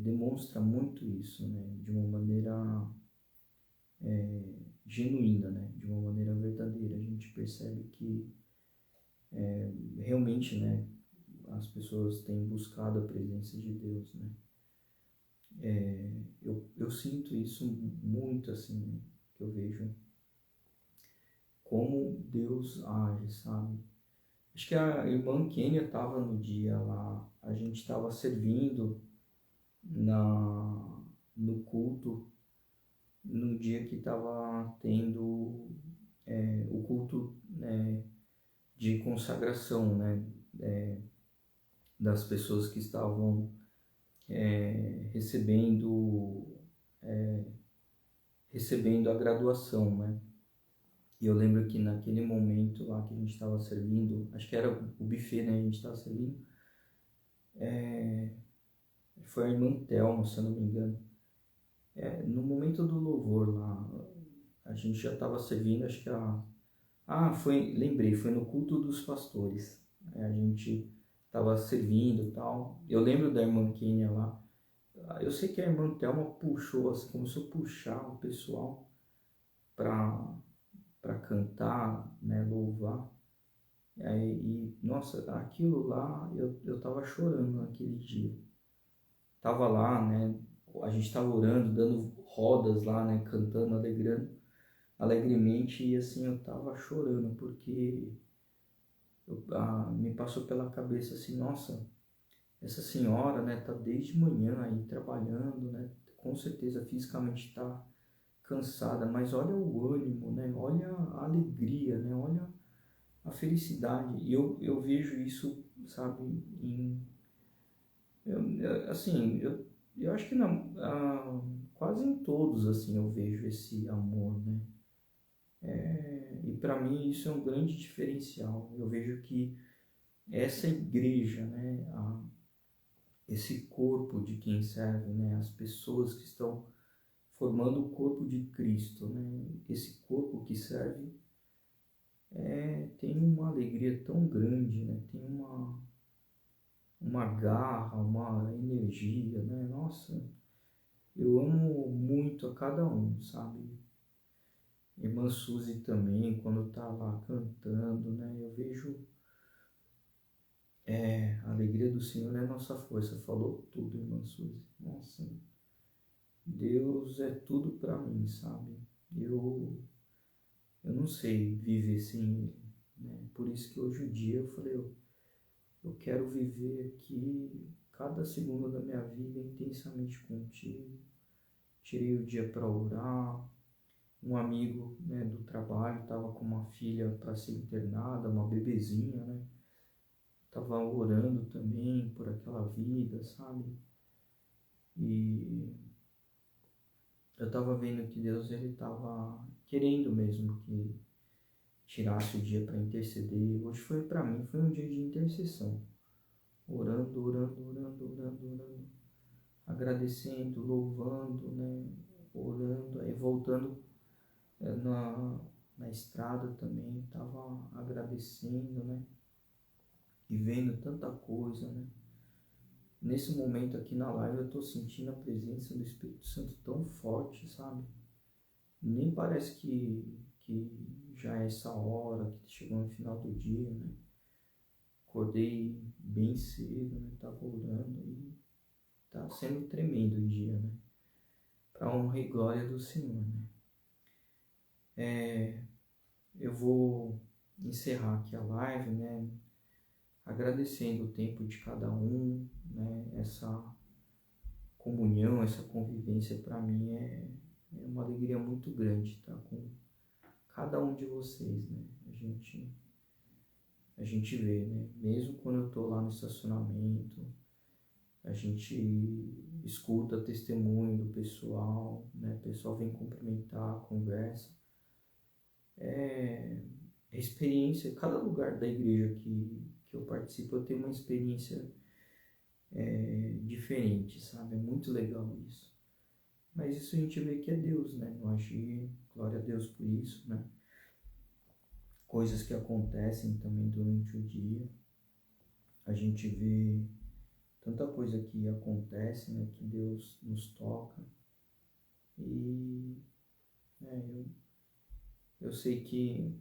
demonstra muito isso, né, de uma maneira genuína, né, de uma maneira verdadeira. A gente percebe que realmente, né, as pessoas têm buscado a presença de Deus, né. Eu sinto isso muito, assim, né, que eu vejo como Deus age, sabe. Acho que a irmã Kênia estava no dia lá, a gente estava servindo no culto, no dia que estava tendo o culto, né, de consagração, né, das pessoas que estavam recebendo, recebendo a graduação, né. E eu lembro que naquele momento lá que a gente estava servindo, acho que era o buffet, né, a gente estava servindo, foi a irmã Thelma, se eu não me engano. No momento do louvor lá, a gente já estava servindo, acho que lembrei, foi no culto dos pastores. A gente estava servindo e tal. Eu lembro da irmã Kênia lá. Eu sei que a irmã Thelma puxou, assim, começou a puxar o pessoal para cantar, né, louvar. Nossa, aquilo lá, eu tava chorando naquele dia. Tava lá, né, a gente tava orando, dando rodas lá, né, cantando, alegrando, alegremente, e assim, eu tava chorando, porque me passou pela cabeça assim, nossa, essa senhora, né, tá desde manhã aí trabalhando, né, com certeza fisicamente tá cansada, mas olha o ânimo, né, olha a alegria, né, olha a felicidade. E eu vejo isso, sabe, assim, eu acho que quase em todos, assim, eu vejo esse amor, né. E para mim isso é um grande diferencial. Eu vejo que essa igreja, né, esse corpo de quem serve, né, as pessoas que estão formando o corpo de Cristo, né, esse corpo que serve, tem uma alegria tão grande, né, tem uma garra, uma energia, né, nossa, eu amo muito a cada um, sabe? Irmã Suzy também, quando tá lá cantando, né, eu vejo a alegria do Senhor é nossa força. Falou tudo, irmã Suzy. Nossa, Deus é tudo para mim, sabe? Eu não sei viver sem Ele, né? Por isso que hoje em dia eu falei, eu quero viver aqui cada segundo da minha vida intensamente contigo. Tirei o dia para orar. Um amigo, né, do trabalho estava com uma filha para ser internada, uma bebezinha, né? Tava orando também por aquela vida, sabe? E eu tava vendo que Deus, ele tava querendo mesmo que tirasse o dia para interceder. Hoje foi para mim, foi um dia de intercessão. Orando, orando, orando, orando, orando, agradecendo, louvando, né? Orando, aí voltando na estrada também, tava agradecendo, né? E vendo tanta coisa, né? Nesse momento aqui na live eu tô sentindo a presença do Espírito Santo tão forte, sabe? Nem parece que já é essa hora, que chegou no final do dia, né? Acordei bem cedo, né? Tava orando e tá sendo tremendo o dia, né? Pra honra e glória do Senhor, né? Eu vou encerrar aqui a live, né? agradecendo o tempo de cada um, né? Essa comunhão, essa convivência para mim é uma alegria muito grande estar com cada um de vocês, né? A gente vê, né? Mesmo quando eu estou lá no estacionamento, a gente escuta testemunho do pessoal, né? O pessoal vem cumprimentar, conversa. É experiência, cada lugar da igreja que eu participo, eu tenho uma experiência diferente, sabe? É muito legal isso. Mas isso a gente vê que é Deus, né? No agir, glória a Deus por isso, né? Coisas que acontecem também durante o dia. A gente vê tanta coisa que acontece, né? Que Deus nos toca. E eu sei que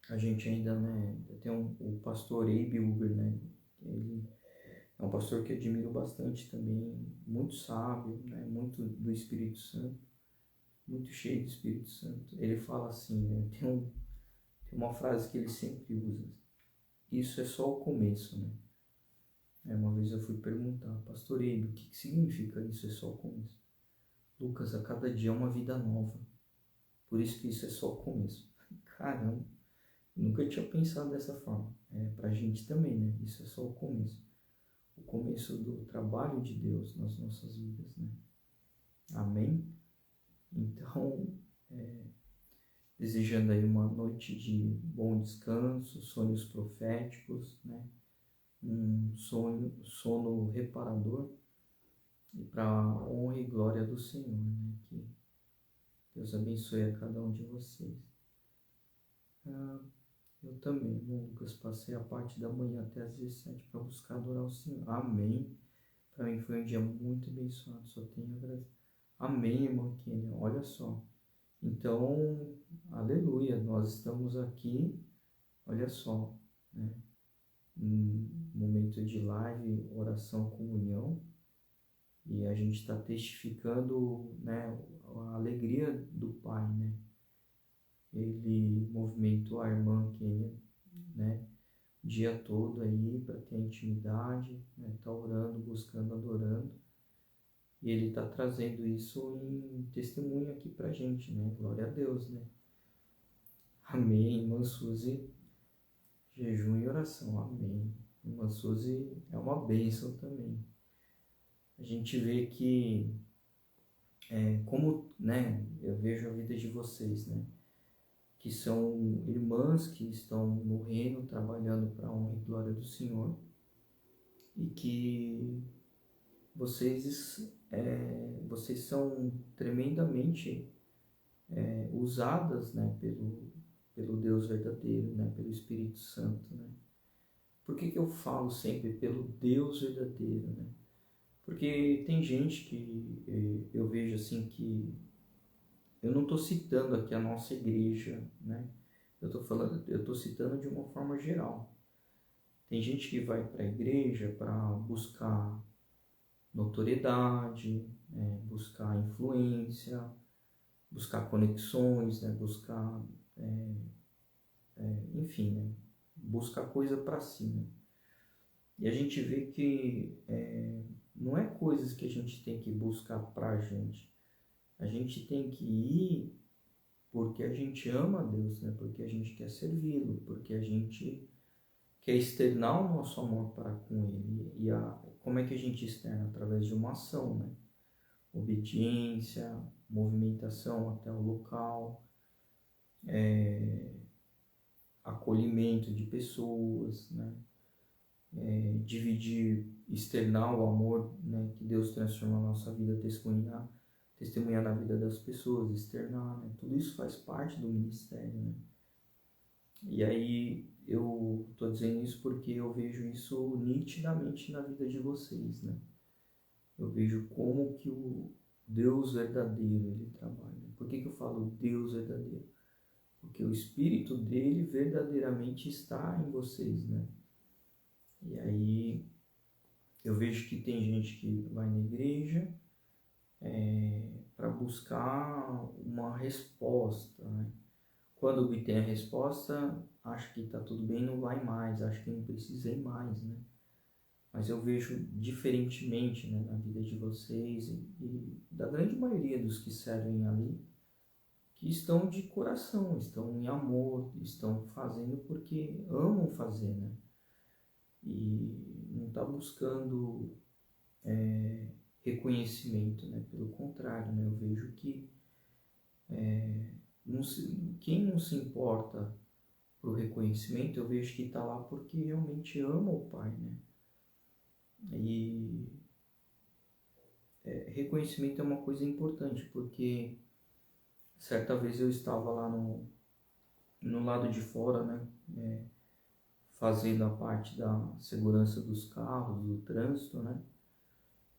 a gente ainda, né? Tem o pastor Abe Uber, né? Ele é um pastor que admiro bastante também, muito sábio, né? Muito do Espírito Santo, muito cheio do Espírito Santo. Ele fala assim, né? Tem uma frase que ele sempre usa: isso é só o começo, né? Uma vez eu fui perguntar, pastor Abe, o que significa isso é só o começo? Lucas, a cada dia é uma vida nova, por isso que isso é só o começo. Caramba, nunca tinha pensado dessa forma. Pra gente também, né? Isso é só o começo. O começo do trabalho de Deus nas nossas vidas, né? Amém? Então, desejando aí uma noite de bom descanso, sonhos proféticos, né? Um sono reparador e para a honra e glória do Senhor, né? Que Deus abençoe a cada um de vocês. Eu também, irmão Lucas, passei a parte da manhã até às 17 para buscar adorar o Senhor. Amém. Para mim foi um dia muito abençoado, só tenho a agradecer. Amém, irmã Kênia, olha só. Então, aleluia, nós estamos aqui, olha só, né? Um momento de live, oração, comunhão, e a gente está testificando, né, a alegria do Pai, né? Ele movimentou a irmã Kênia, né, o dia todo aí para ter intimidade, né, tá orando, buscando, adorando, e ele está trazendo isso em testemunho aqui pra gente, né? Glória a Deus, né? Amém, irmã Suzy, jejum e oração, amém. Irmã Suzy é uma bênção também. A gente vê que, como, né, eu vejo a vida de vocês, né? Que são irmãs que estão no reino trabalhando para a honra e glória do Senhor, e que vocês são tremendamente usadas, né, pelo Deus verdadeiro, né, pelo Espírito Santo, né? Por que eu falo sempre pelo Deus verdadeiro, né? Porque tem gente que eu vejo assim que eu não estou citando aqui a nossa igreja, né? Eu estou citando de uma forma geral. Tem gente que vai para a igreja para buscar notoriedade, buscar influência, buscar conexões, né? Buscar, enfim, né? Buscar coisa para si, né? E a gente vê que não é coisas que a gente tem que buscar para a gente. A gente tem que ir porque a gente ama a Deus, né? Porque a gente quer servi-lo, porque a gente quer externar o nosso amor para com Ele. E como é que a gente externa? Através de uma ação, né? Obediência, movimentação até o local, acolhimento de pessoas, né? Dividir, externar o amor, né? Que Deus transforma a nossa vida, testemunhar na vida das pessoas, externar, né? Tudo isso faz parte do ministério, né? E aí eu tô dizendo isso porque eu vejo isso nitidamente na vida de vocês, né? Eu vejo como que o Deus verdadeiro ele trabalha. Por que eu falo Deus verdadeiro? Porque o Espírito dele verdadeiramente está em vocês, né? E aí eu vejo que tem gente que vai na igreja para buscar uma resposta, né? Quando obtém a resposta, acha que está tudo bem, não vai mais, acha que não precisa ir mais, né? Mas eu vejo diferentemente, né, na vida de vocês e da grande maioria dos que servem ali, que estão de coração, estão em amor, estão fazendo porque amam fazer, né? E não está buscando reconhecimento, né? Pelo contrário, né? Eu vejo que quem não se importa pro reconhecimento, eu vejo que está lá porque realmente ama o Pai, né? E reconhecimento é uma coisa importante, porque certa vez eu estava lá no lado de fora, né? Fazendo a parte da segurança dos carros, do trânsito, né?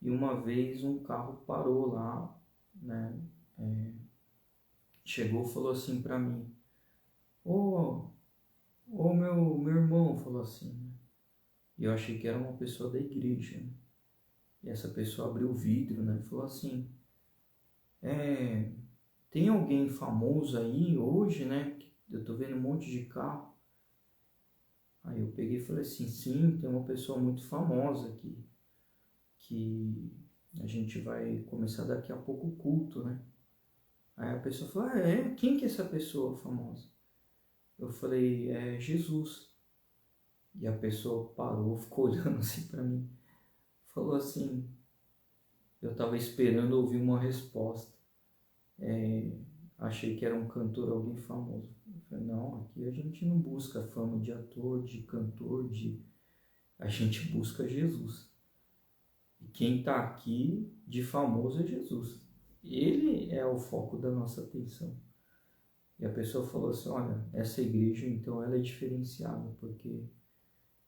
E uma vez um carro parou lá, né? Chegou e falou assim para mim, ô, meu irmão, falou assim, né? E eu achei que era uma pessoa da igreja, né? E essa pessoa abriu o vidro, né? E falou assim, tem alguém famoso aí hoje, né? Eu tô vendo um monte de carro. Aí eu peguei e falei assim, sim, tem uma pessoa muito famosa aqui, que a gente vai começar daqui a pouco o culto, né? Aí a pessoa falou, quem que é essa pessoa famosa? Eu falei, é Jesus. E a pessoa parou, ficou olhando assim para mim, falou assim, eu tava esperando ouvir uma resposta. Achei que era um cantor, alguém famoso. Eu falei, não, aqui a gente não busca fama de ator, de cantor, a gente busca Jesus. E quem está aqui de famoso é Jesus. Ele é o foco da nossa atenção. E a pessoa falou assim, olha, essa igreja então ela é diferenciada, porque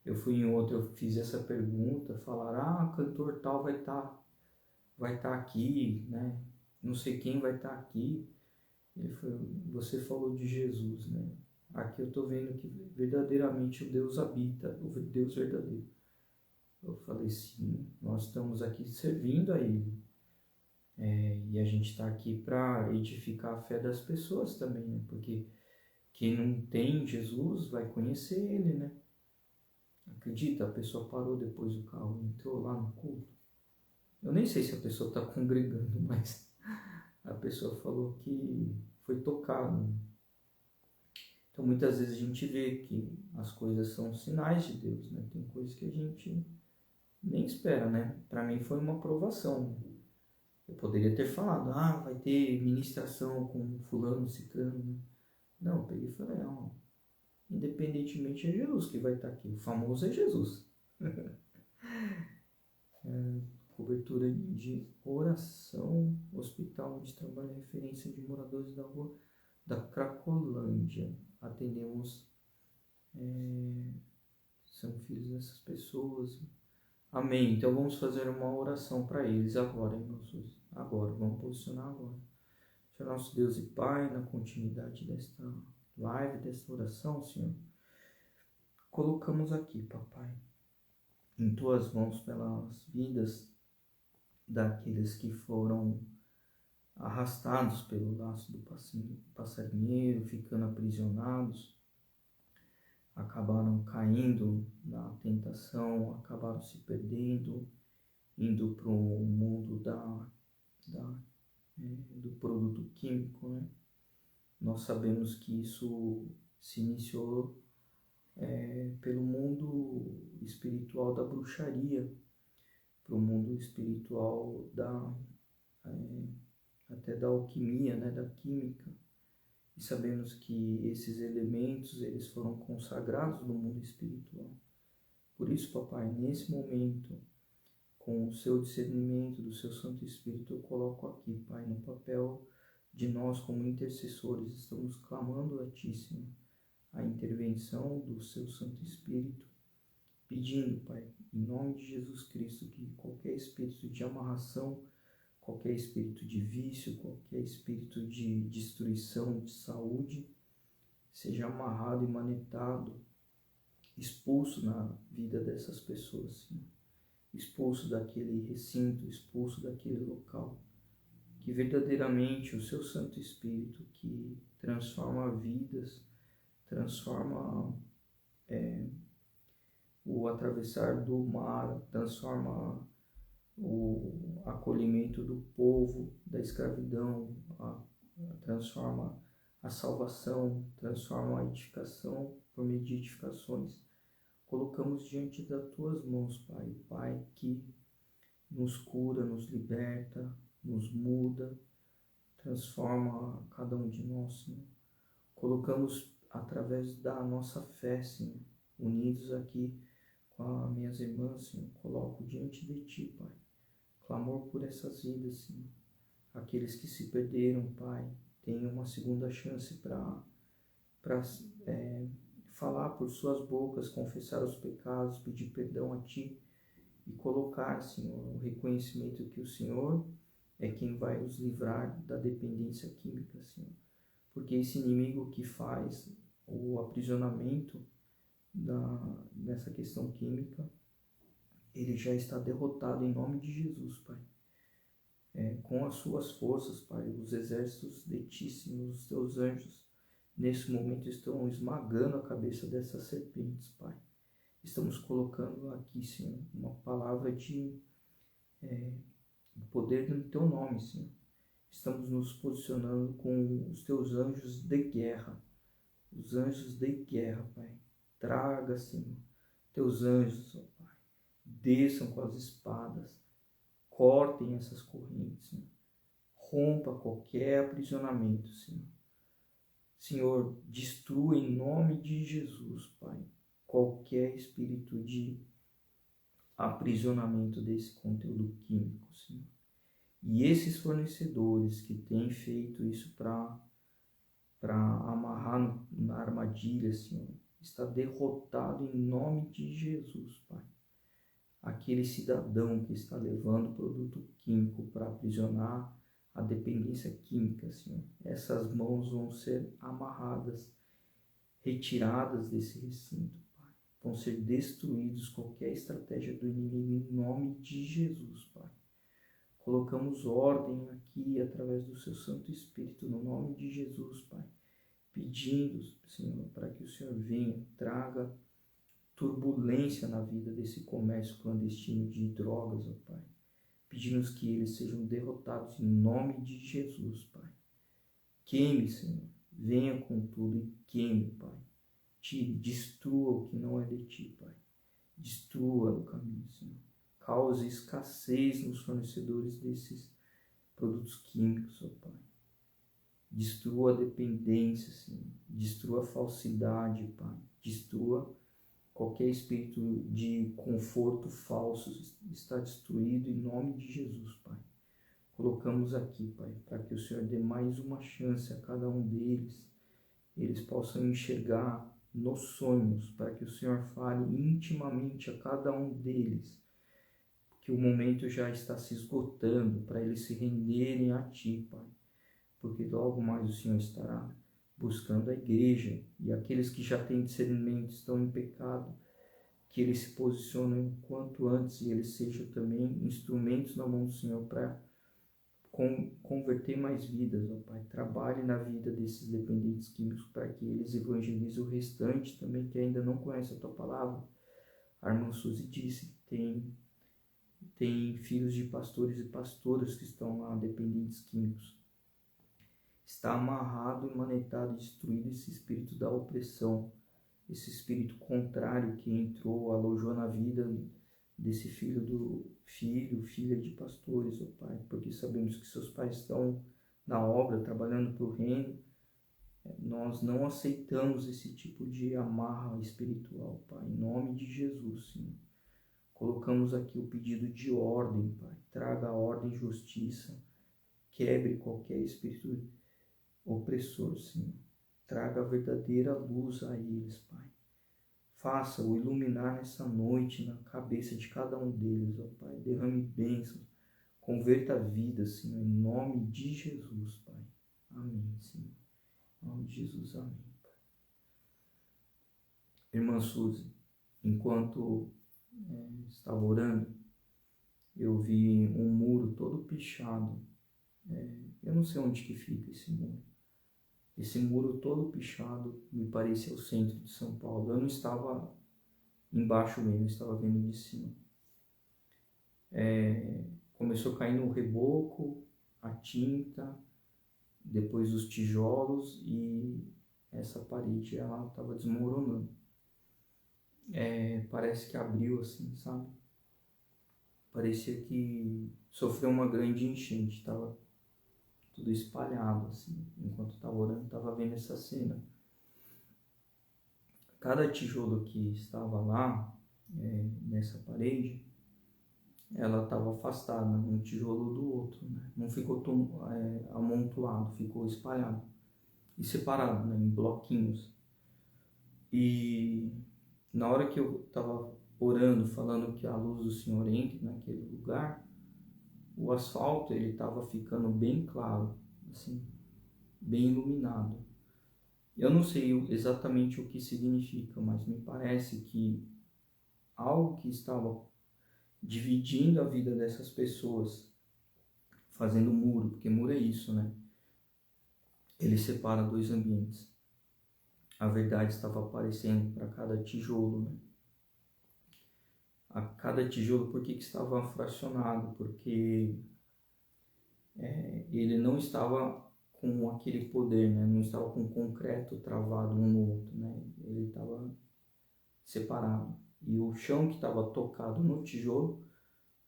eu fui em outra, eu fiz essa pergunta, falaram, cantor tal vai tá aqui, né? Não sei quem vai estar aqui. Ele falou, você falou de Jesus, né? Aqui eu estou vendo que verdadeiramente o Deus habita, o Deus verdadeiro. Eu falei, sim, nós estamos aqui servindo a Ele. E a gente está aqui para edificar a fé das pessoas também, né? Porque quem não tem Jesus vai conhecer Ele, né? Acredita, a pessoa parou depois do carro, entrou lá no culto. Eu nem sei se a pessoa está congregando, mas a pessoa falou que foi tocada, né? Então muitas vezes a gente vê que as coisas são sinais de Deus, né? Tem coisas que a gente nem espera, né? Para mim foi uma aprovação. Eu poderia ter falado, vai ter ministração com fulano, ciclano, né? Não, eu peguei e falei, não, independentemente é Jesus que vai estar aqui, o famoso é Jesus. Cobertura de oração, hospital onde trabalha referência de moradores da rua da Cracolândia. Atendemos, são filhos dessas pessoas. Amém. Então vamos fazer uma oração para eles agora, hein, nossos? Agora, vamos posicionar agora. Senhor nosso Deus e Pai, na continuidade desta live, desta oração, Senhor, colocamos aqui, Papai, em Tuas mãos pelas vidas daqueles que foram arrastados pelo laço do passarinheiro, ficando aprisionados, acabaram caindo na tentação, acabaram se perdendo, indo para o mundo do produto químico, né? Nós sabemos que isso se iniciou pelo mundo espiritual da bruxaria, para o mundo espiritual até da alquimia, né? Da química. E sabemos que esses elementos eles foram consagrados no mundo espiritual. Por isso, Papai, nesse momento, com o seu discernimento do seu Santo Espírito, eu coloco aqui, Pai, no papel de nós como intercessores, estamos clamando a Ti, Senhor, a intervenção do seu Santo Espírito, pedindo, Pai, em nome de Jesus Cristo, que qualquer espírito de amarração, qualquer espírito de vício, qualquer espírito de destruição de saúde, seja amarrado e manetado, expulso na vida dessas pessoas, Senhor. Expulso daquele recinto, expulso daquele local. Que verdadeiramente o seu Santo Espírito, que transforma vidas, transforma o atravessar do mar, transforma o acolhimento do povo da escravidão, transforma a salvação, transforma a edificação por meio de edificações. Colocamos diante das tuas mãos, Pai, Pai que nos cura, nos liberta, nos muda, transforma cada um de nós, Senhor. Colocamos através da nossa fé, Senhor, unidos aqui com as minhas irmãs, Senhor, coloco diante de Ti, Pai, clamor por essas vidas, Senhor. Aqueles que se perderam, Pai, tenham uma segunda chance para falar por suas bocas, confessar os pecados, pedir perdão a Ti e colocar, Senhor, o reconhecimento que o Senhor é quem vai os livrar da dependência química, Senhor. Porque esse inimigo que faz o aprisionamento nessa questão química, ele já está derrotado em nome de Jesus, Pai. Com as suas forças, Pai, os exércitos de Ti, Senhor, os Teus anjos, nesse momento estão esmagando a cabeça dessas serpentes, Pai. Estamos colocando aqui, Senhor, uma palavra de poder no Teu nome, Senhor. Estamos nos posicionando com os Teus anjos de guerra. Os anjos de guerra, Pai. Traga, Senhor, Teus anjos, ó Pai. Desçam com as espadas. Cortem essas correntes, Senhor. Rompa qualquer aprisionamento, Senhor. Senhor, destrua em nome de Jesus, Pai, qualquer espírito de aprisionamento desse conteúdo químico, Senhor. E esses fornecedores que têm feito isso para amarrar na armadilha, Senhor, está derrotado em nome de Jesus, Pai. Aquele cidadão que está levando produto químico para aprisionar a dependência química, Senhor, essas mãos vão ser amarradas, retiradas desse recinto, Pai. Vão ser destruídos qualquer estratégia do inimigo em nome de Jesus, Pai. Colocamos ordem aqui através do Seu Santo Espírito no nome de Jesus, Pai. Pedindo, Senhor, para que o Senhor venha, traga turbulência na vida desse comércio clandestino de drogas, ó Pai. Pedimos que eles sejam derrotados em nome de Jesus, Pai. Queime, Senhor. Venha com tudo e queime, Pai. Tire, destrua o que não é de Ti, Pai. Destrua do caminho, Senhor. Cause escassez nos fornecedores desses produtos químicos, ó Pai. Destrua a dependência, Senhor. Destrua a falsidade, Pai. Destrua qualquer espírito de conforto falso, está destruído em nome de Jesus, Pai. Colocamos aqui, Pai, para que o Senhor dê mais uma chance a cada um deles, eles possam enxergar nos sonhos, para que o Senhor fale intimamente a cada um deles, que o momento já está se esgotando, para eles se renderem a Ti, Pai, porque logo mais o Senhor estará buscando a igreja, e aqueles que já têm discernimento, estão em pecado, que eles se posicionem o quanto antes e eles sejam também instrumentos na mão do Senhor para converter mais vidas, ó Pai. Trabalhe na vida desses dependentes químicos para que eles evangelizem o restante também que ainda não conhece a Tua palavra. A irmã Suzy disse que tem filhos de pastores e pastoras que estão lá dependentes químicos. Está amarrado, manetado, destruído esse espírito da opressão, esse espírito contrário que entrou, alojou na vida desse filha de pastores, ó Pai, porque sabemos que seus pais estão na obra, trabalhando para o reino. Nós não aceitamos esse tipo de amarra espiritual, Pai, em nome de Jesus, Senhor. Colocamos aqui o pedido de ordem, Pai, traga ordem e justiça, quebre qualquer espírito opressor, Senhor. Traga a verdadeira luz a eles, Pai. Faça-o iluminar nessa noite na cabeça de cada um deles, ó Pai. Derrame bênçãos, converta a vida, Senhor, em nome de Jesus, Pai. Amém, Senhor. Em nome de Jesus, amém, Pai. Irmã Suzy, enquanto estava orando, eu vi um muro todo pichado. Eu não sei onde que fica esse muro. Esse muro todo pichado me parecia o centro de São Paulo. Eu não estava embaixo mesmo, eu estava vendo de cima. Começou caindo o reboco, a tinta, depois os tijolos e essa parede ela estava desmoronando. Parece que abriu assim, sabe? Parecia que sofreu uma grande enchente, estava tudo espalhado assim. Enquanto estava orando, estava vendo essa cena. Cada tijolo que estava lá, nessa parede, ela estava afastada, um tijolo do outro, né? Não ficou amontoado, ficou espalhado e separado, né, em bloquinhos. E na hora que eu estava orando, falando que a luz do Senhor entre naquele lugar, o asfalto ele estava ficando bem claro, assim, bem iluminado. Eu não sei exatamente o que significa, mas me parece que algo que estava dividindo a vida dessas pessoas, fazendo muro, porque muro é isso, né? Ele separa dois ambientes. A verdade estava aparecendo para cada tijolo, né? A cada tijolo, por que estava fracionado? Porque ele não estava com aquele poder, né? Não estava com concreto travado um no outro, né? Ele estava separado. E o chão que estava tocado no tijolo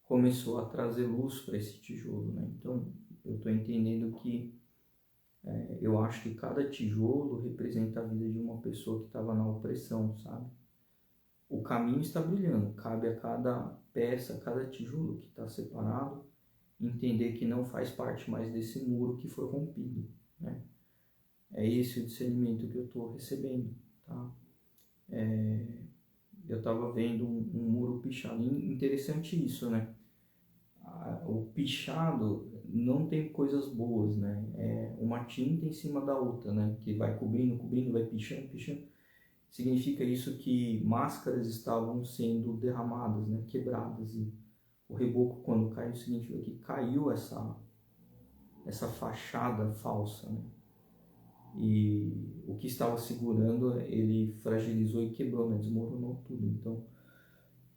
começou a trazer luz para esse tijolo, né? Então, eu estou entendendo que eu acho que cada tijolo representa a vida de uma pessoa que estava na opressão, sabe? O caminho está brilhando, cabe a cada peça, a cada tijolo que está separado, entender que não faz parte mais desse muro que foi rompido, né? É esse o discernimento que eu estou recebendo, tá? Eu estava vendo um muro pichado. Interessante isso, né? O pichado não tem coisas boas, né? É uma tinta em cima da outra, né? Que vai cobrindo, cobrindo, vai pichando, pichando. Significa isso que máscaras estavam sendo derramadas, né? Quebradas. E o reboco, quando caiu, significa que caiu essa fachada falsa, né? E o que estava segurando, ele fragilizou e quebrou, né? Desmoronou tudo. Então,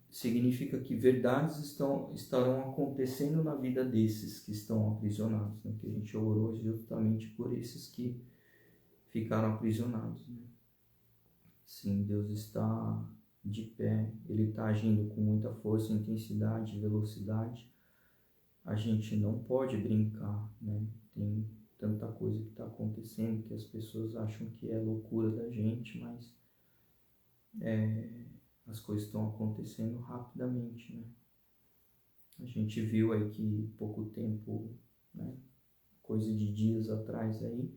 significa que verdades estarão acontecendo na vida desses que estão aprisionados, né? Que a gente orou justamente por esses que ficaram aprisionados, né? Sim, Deus está de pé, Ele está agindo com muita força, intensidade, velocidade. A gente não pode brincar, né? Tem tanta coisa que está acontecendo que as pessoas acham que é loucura da gente, mas as coisas estão acontecendo rapidamente, né? A gente viu aí que pouco tempo, né, coisa de dias atrás aí,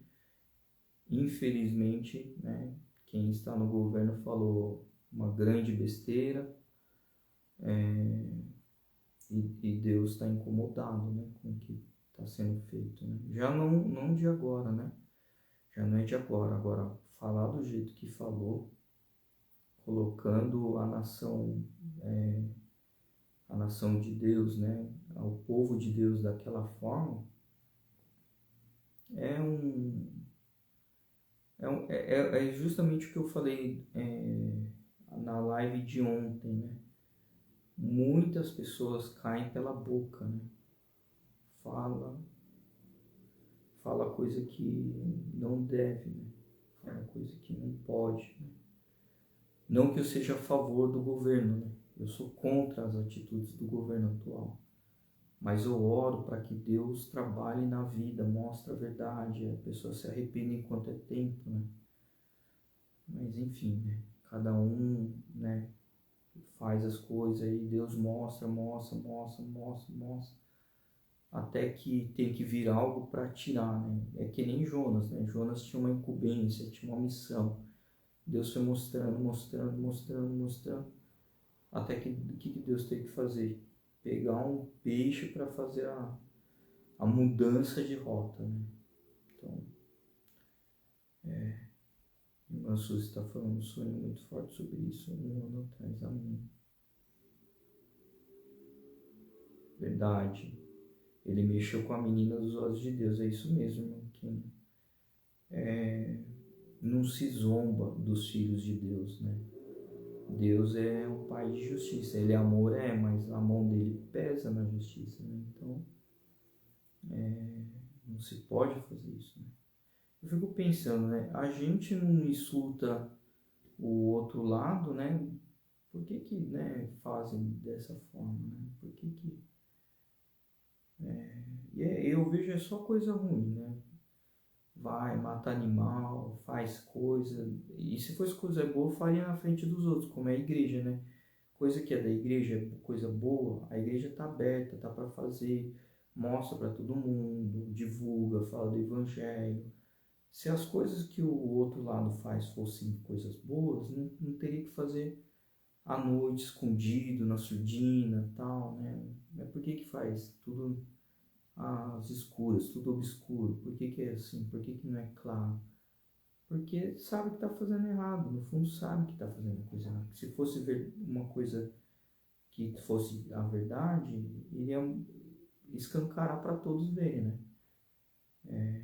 infelizmente, né, quem está no governo falou uma grande besteira, e Deus está incomodado, né, com o que está sendo feito, né? Já não de agora, né? Já não é de agora. Agora, falar do jeito que falou, colocando a nação de Deus, né, ao povo de Deus daquela forma, é justamente o que eu falei na live de ontem, né? Muitas pessoas caem pela boca, né? Fala coisa que não deve, né? Fala coisa que não pode, né? Não que eu seja a favor do governo, né? Eu sou contra as atitudes do governo atual. Mas eu oro para que Deus trabalhe na vida, mostre a verdade, a pessoa se arrependa enquanto é tempo, né? Mas enfim, né? Cada um, né, faz as coisas aí, Deus mostra, até que tem que vir algo para tirar, né? É que nem Jonas, né? Jonas tinha uma incumbência, tinha uma missão. Deus foi mostrando, até que o que Deus tem que fazer? Pegar um peixe para fazer a mudança de rota, né? Então, irmã Suzy está falando um sonho muito forte sobre isso 1 ano atrás. Amém. Verdade. Ele mexeu com a menina dos olhos de Deus. É isso mesmo, irmão. não se zomba dos filhos de Deus, né? Deus é um pai de justiça, ele é amor, mas a mão dele pesa na justiça, né? Então, não se pode fazer isso, né? Eu fico pensando, né? A gente não insulta o outro lado, né? Por que que, né, fazem dessa forma, né? Por que que... eu vejo é só coisa ruim, né? Vai, mata animal, faz coisa... E se fosse coisa boa, faria na frente dos outros, como é a igreja, né? Coisa que é da igreja, coisa boa, a igreja tá aberta, tá para fazer, mostra para todo mundo, divulga, fala do evangelho. Se as coisas que o outro lado faz fossem coisas boas, não teria que fazer à noite, escondido, na surdina, tal, né? Mas por que que faz tudo às escuras, tudo obscuro? Por que que é assim? Por que que não é claro? Porque sabe que está fazendo errado, no fundo sabe que está fazendo coisa errada. Se fosse ver uma coisa que fosse a verdade, iria escancarar para todos verem, né?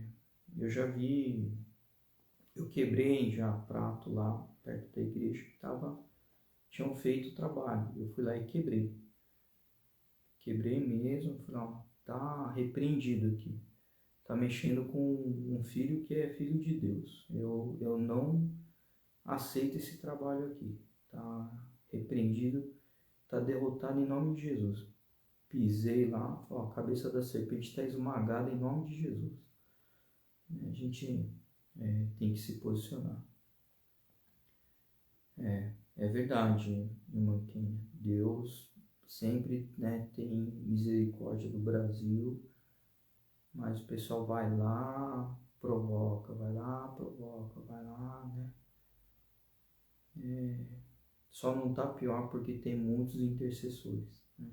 Eu já vi, eu quebrei já prato lá perto da igreja que tinham feito o trabalho. Eu fui lá e quebrei. Quebrei mesmo, falei, ó, tá repreendido aqui. Tá mexendo com um filho que é filho de Deus. Eu não aceito esse trabalho aqui. Tá repreendido, tá derrotado em nome de Jesus. Pisei lá, falei, ó, a cabeça da serpente está esmagada em nome de Jesus. A gente tem que se posicionar. É verdade, irmã Kênia. Deus sempre, né, tem misericórdia do Brasil, mas o pessoal vai lá, provoca, vai lá, provoca, vai lá, né? Só não tá pior porque tem muitos intercessores, né?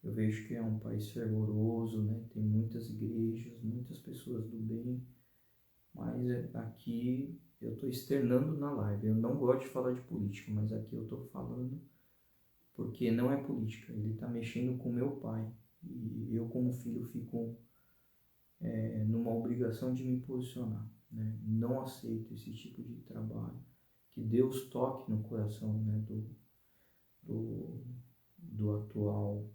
Eu vejo que é um país fervoroso, né? Tem muitas igrejas, muitas pessoas do bem, mas aqui eu estou externando na live. Eu não gosto de falar de política, mas aqui eu estou falando porque não é política. Ele está mexendo com meu pai e eu como filho fico numa obrigação de me posicionar, né? Não aceito esse tipo de trabalho. Que Deus toque no coração, né, do atual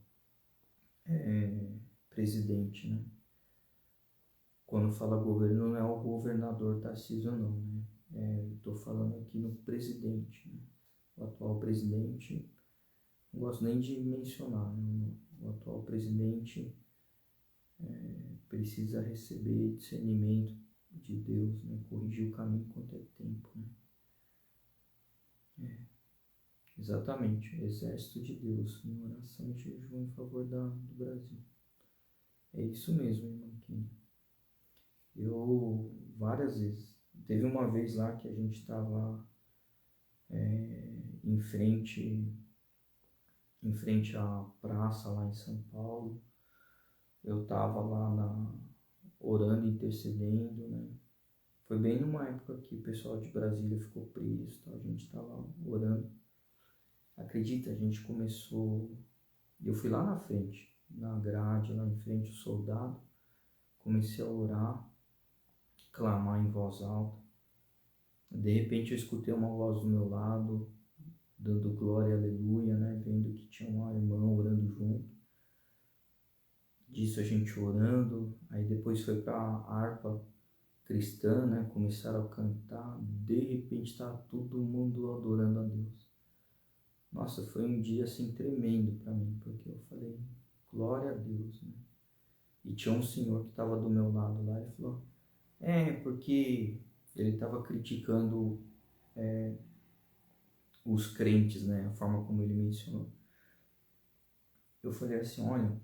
presidente, né? Quando fala governo, não é o governador Tarcísio, não, né? Estou falando aqui no presidente, né? O atual presidente, não gosto nem de mencionar, né? O atual presidente precisa receber discernimento de Deus, né? Corrigir o caminho enquanto é tempo, né? Exatamente, exército de Deus, em oração e jejum em favor do Brasil. É isso mesmo, irmão Kim. Eu, várias vezes, teve uma vez lá que a gente estava em frente à praça lá em São Paulo. Eu estava lá orando, intercedendo, né? Foi bem numa época que o pessoal de Brasília ficou preso, tá? A gente estava orando. Acredita, a gente começou... Eu fui lá na frente, na grade, lá em frente, o soldado. Comecei a orar, clamar em voz alta. De repente eu escutei uma voz do meu lado, dando glória, aleluia, né? Vendo que tinha uma irmã orando junto. Disso a gente orando, aí depois foi para a harpa cristã, né? Começaram a cantar, de repente estava todo mundo adorando a Deus. Nossa, foi um dia assim tremendo para mim, porque eu falei, glória a Deus, né? E tinha um senhor que estava do meu lado lá e falou, porque ele estava criticando os crentes, né? A forma como ele mencionou. Eu falei assim, olha,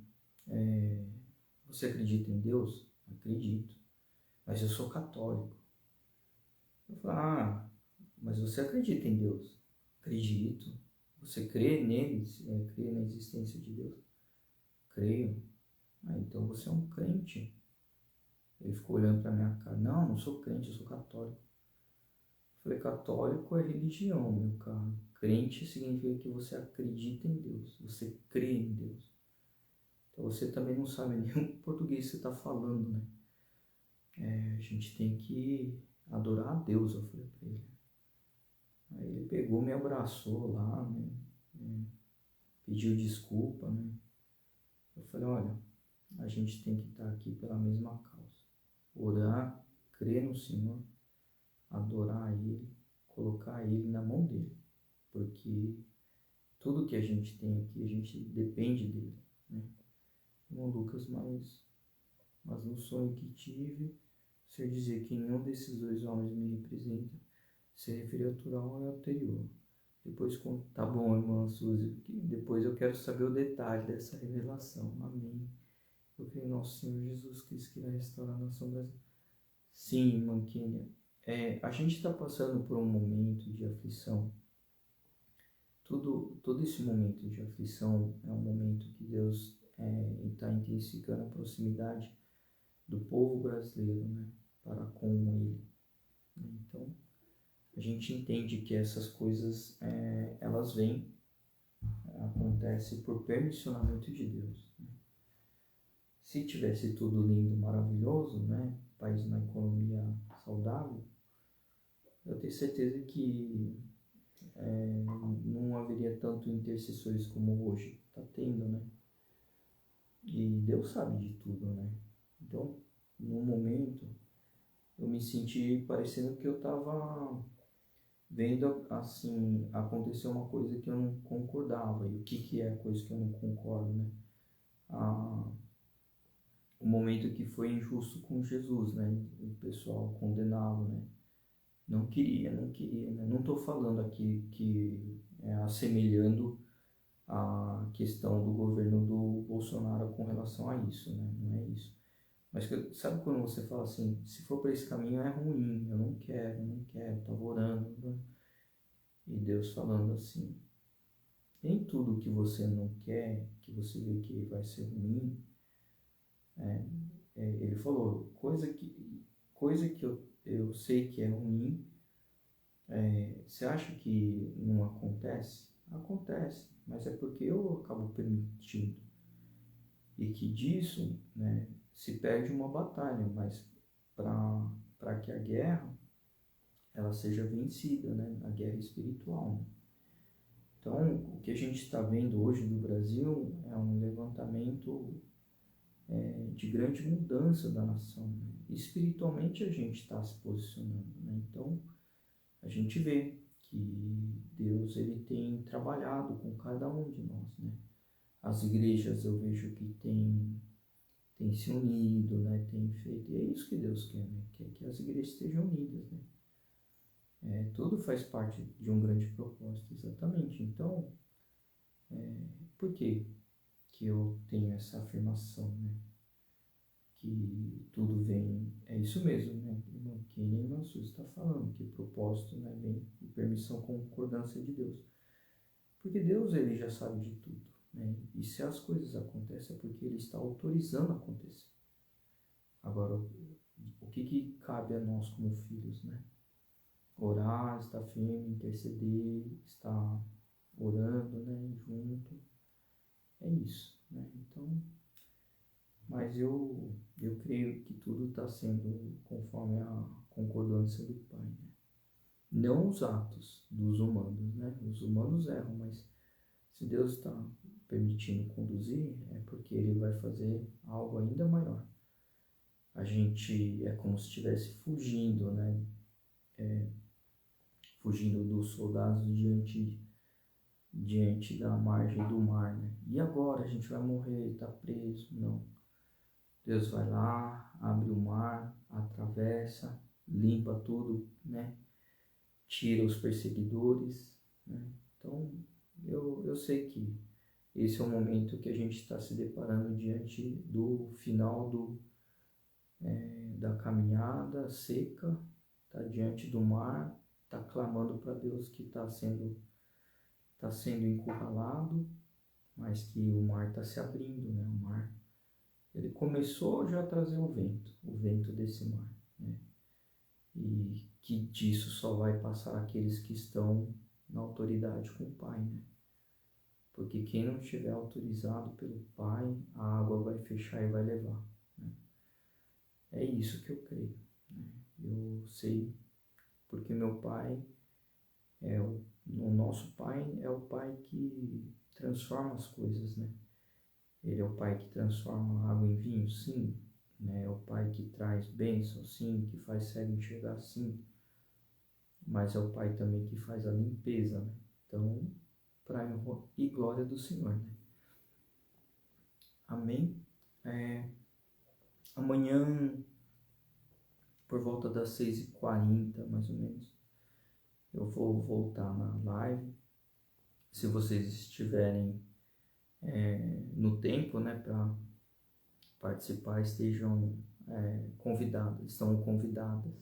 você acredita em Deus? Acredito, mas eu sou católico. Eu falei, mas você acredita em Deus? Acredito. Você crê nele? Crê na existência de Deus? Creio. Então você é um crente. Ele ficou olhando para minha cara. Não sou crente, eu sou católico. Eu falei, católico é religião, meu caro. Crente significa que você acredita em Deus. Você crê em Deus. Então você também não sabe nem o português que você está falando, né? a gente tem que adorar a Deus, eu falei para ele. Aí ele pegou, me abraçou lá, né? Pediu desculpa, né? Eu falei, olha, a gente tem que estar aqui pela mesma causa. Orar, crer no Senhor, adorar Ele, colocar Ele na mão dele. Porque tudo que a gente tem aqui, a gente depende dele, né? Irmão Lucas, mas no sonho que tive, você dizer que nenhum desses dois homens me representa, se refere ao natural e ao anterior. Depois, tá bom, irmã Suzy, depois eu quero saber o detalhe dessa revelação. Amém. Eu creio em nosso Senhor Jesus Cristo que vai restaurar a nação brasileira. Sim, irmã Kênia. A gente está passando por um momento de aflição. Todo esse momento de aflição é um momento que Deus está intensificando a proximidade do povo brasileiro, né, para com Ele. Então, a gente entende que essas coisas, elas vêm, acontece por permissionamento de Deus. Né? Se tivesse tudo lindo, maravilhoso, né, país na economia saudável, eu tenho certeza que não haveria tanto intercessores como hoje está tendo, né? E Deus sabe de tudo, né? Então, no momento, eu me senti parecendo que eu estava vendo, assim, acontecer uma coisa que eu não concordava. E o que é a coisa que eu não concordo, né? O momento que foi injusto com Jesus, né? O pessoal condená-lo, né? Não queria, né? Não estou falando aqui que assemelhando a questão do governo do Bolsonaro com relação a isso, né? Não é isso. Mas sabe quando você fala assim, se for para esse caminho é ruim, eu não quero, estava orando, né? E Deus falando assim, nem tudo que você não quer, que você vê que vai ser ruim, ele falou, coisa que eu sei que é ruim, você acha que não acontece? Acontece, mas é porque eu acabo permitindo. E que disso, né, se perde uma batalha, mas para que a guerra ela seja vencida, né, a guerra espiritual. Né? Então, o que a gente está vendo hoje no Brasil é um levantamento de grande mudança da nação. Né? Espiritualmente a gente está se posicionando. Né? Então, a gente vê que Deus ele tem trabalhado com cada um de nós. Né? As igrejas eu vejo que tem se unido, né? Tem feito, e é isso que Deus quer, né? Quer que as igrejas estejam unidas, né? Tudo faz parte de um grande propósito, exatamente. Então, por que eu tenho essa afirmação, né? Que tudo vem, é isso mesmo, né? Que nem Mansur está falando, que propósito, né, vem de permissão com concordância de Deus. Porque Deus, ele já sabe de tudo, né? E se as coisas acontecem é porque ele está autorizando acontecer. Agora, o que cabe a nós como filhos, né? Orar, estar firme, interceder, estar orando, né, junto. É isso, né? Então, mas eu creio que tudo está sendo conforme a concordância do Pai, né? Não os atos dos humanos, né? Os humanos erram, mas se Deus está permitindo conduzir, é porque Ele vai fazer algo ainda maior. A gente é como se estivesse fugindo, né? Fugindo dos soldados diante da margem do mar, né? E agora a gente vai morrer, está preso? Não. Deus vai lá, abre o mar, atravessa, limpa tudo, né? Tira os perseguidores, né? Então, eu sei que esse é o momento que a gente está se deparando diante do final da caminhada seca, está diante do mar, está clamando para Deus que está sendo encurralado, mas que o mar está se abrindo, né? O mar, ele começou já a trazer o vento desse mar, né? E que disso só vai passar aqueles que estão na autoridade com o Pai, né? Porque quem não estiver autorizado pelo Pai, a água vai fechar e vai levar, né? É isso que eu creio, né? Eu sei porque meu pai o nosso pai é o pai que transforma as coisas, né? Ele é o pai que transforma a água em vinho, sim, né? É o pai que traz bênção, sim, que faz cego enxergar, sim, mas é o pai também que faz a limpeza, né? Então, para honra e glória do Senhor, né? Amém? É, amanhã, por volta das 6h40, mais ou menos, eu vou voltar na live. Se vocês estiverem no tempo, né, para participar, estejam convidadas, estão convidadas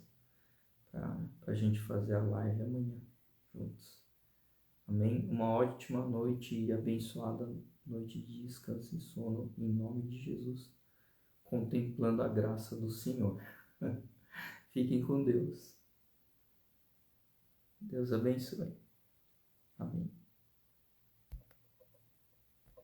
para a gente fazer a live amanhã juntos. Amém? Uma ótima noite e abençoada noite de descanso e sono em nome de Jesus, contemplando a graça do Senhor. Fiquem com Deus. Deus abençoe. Amém.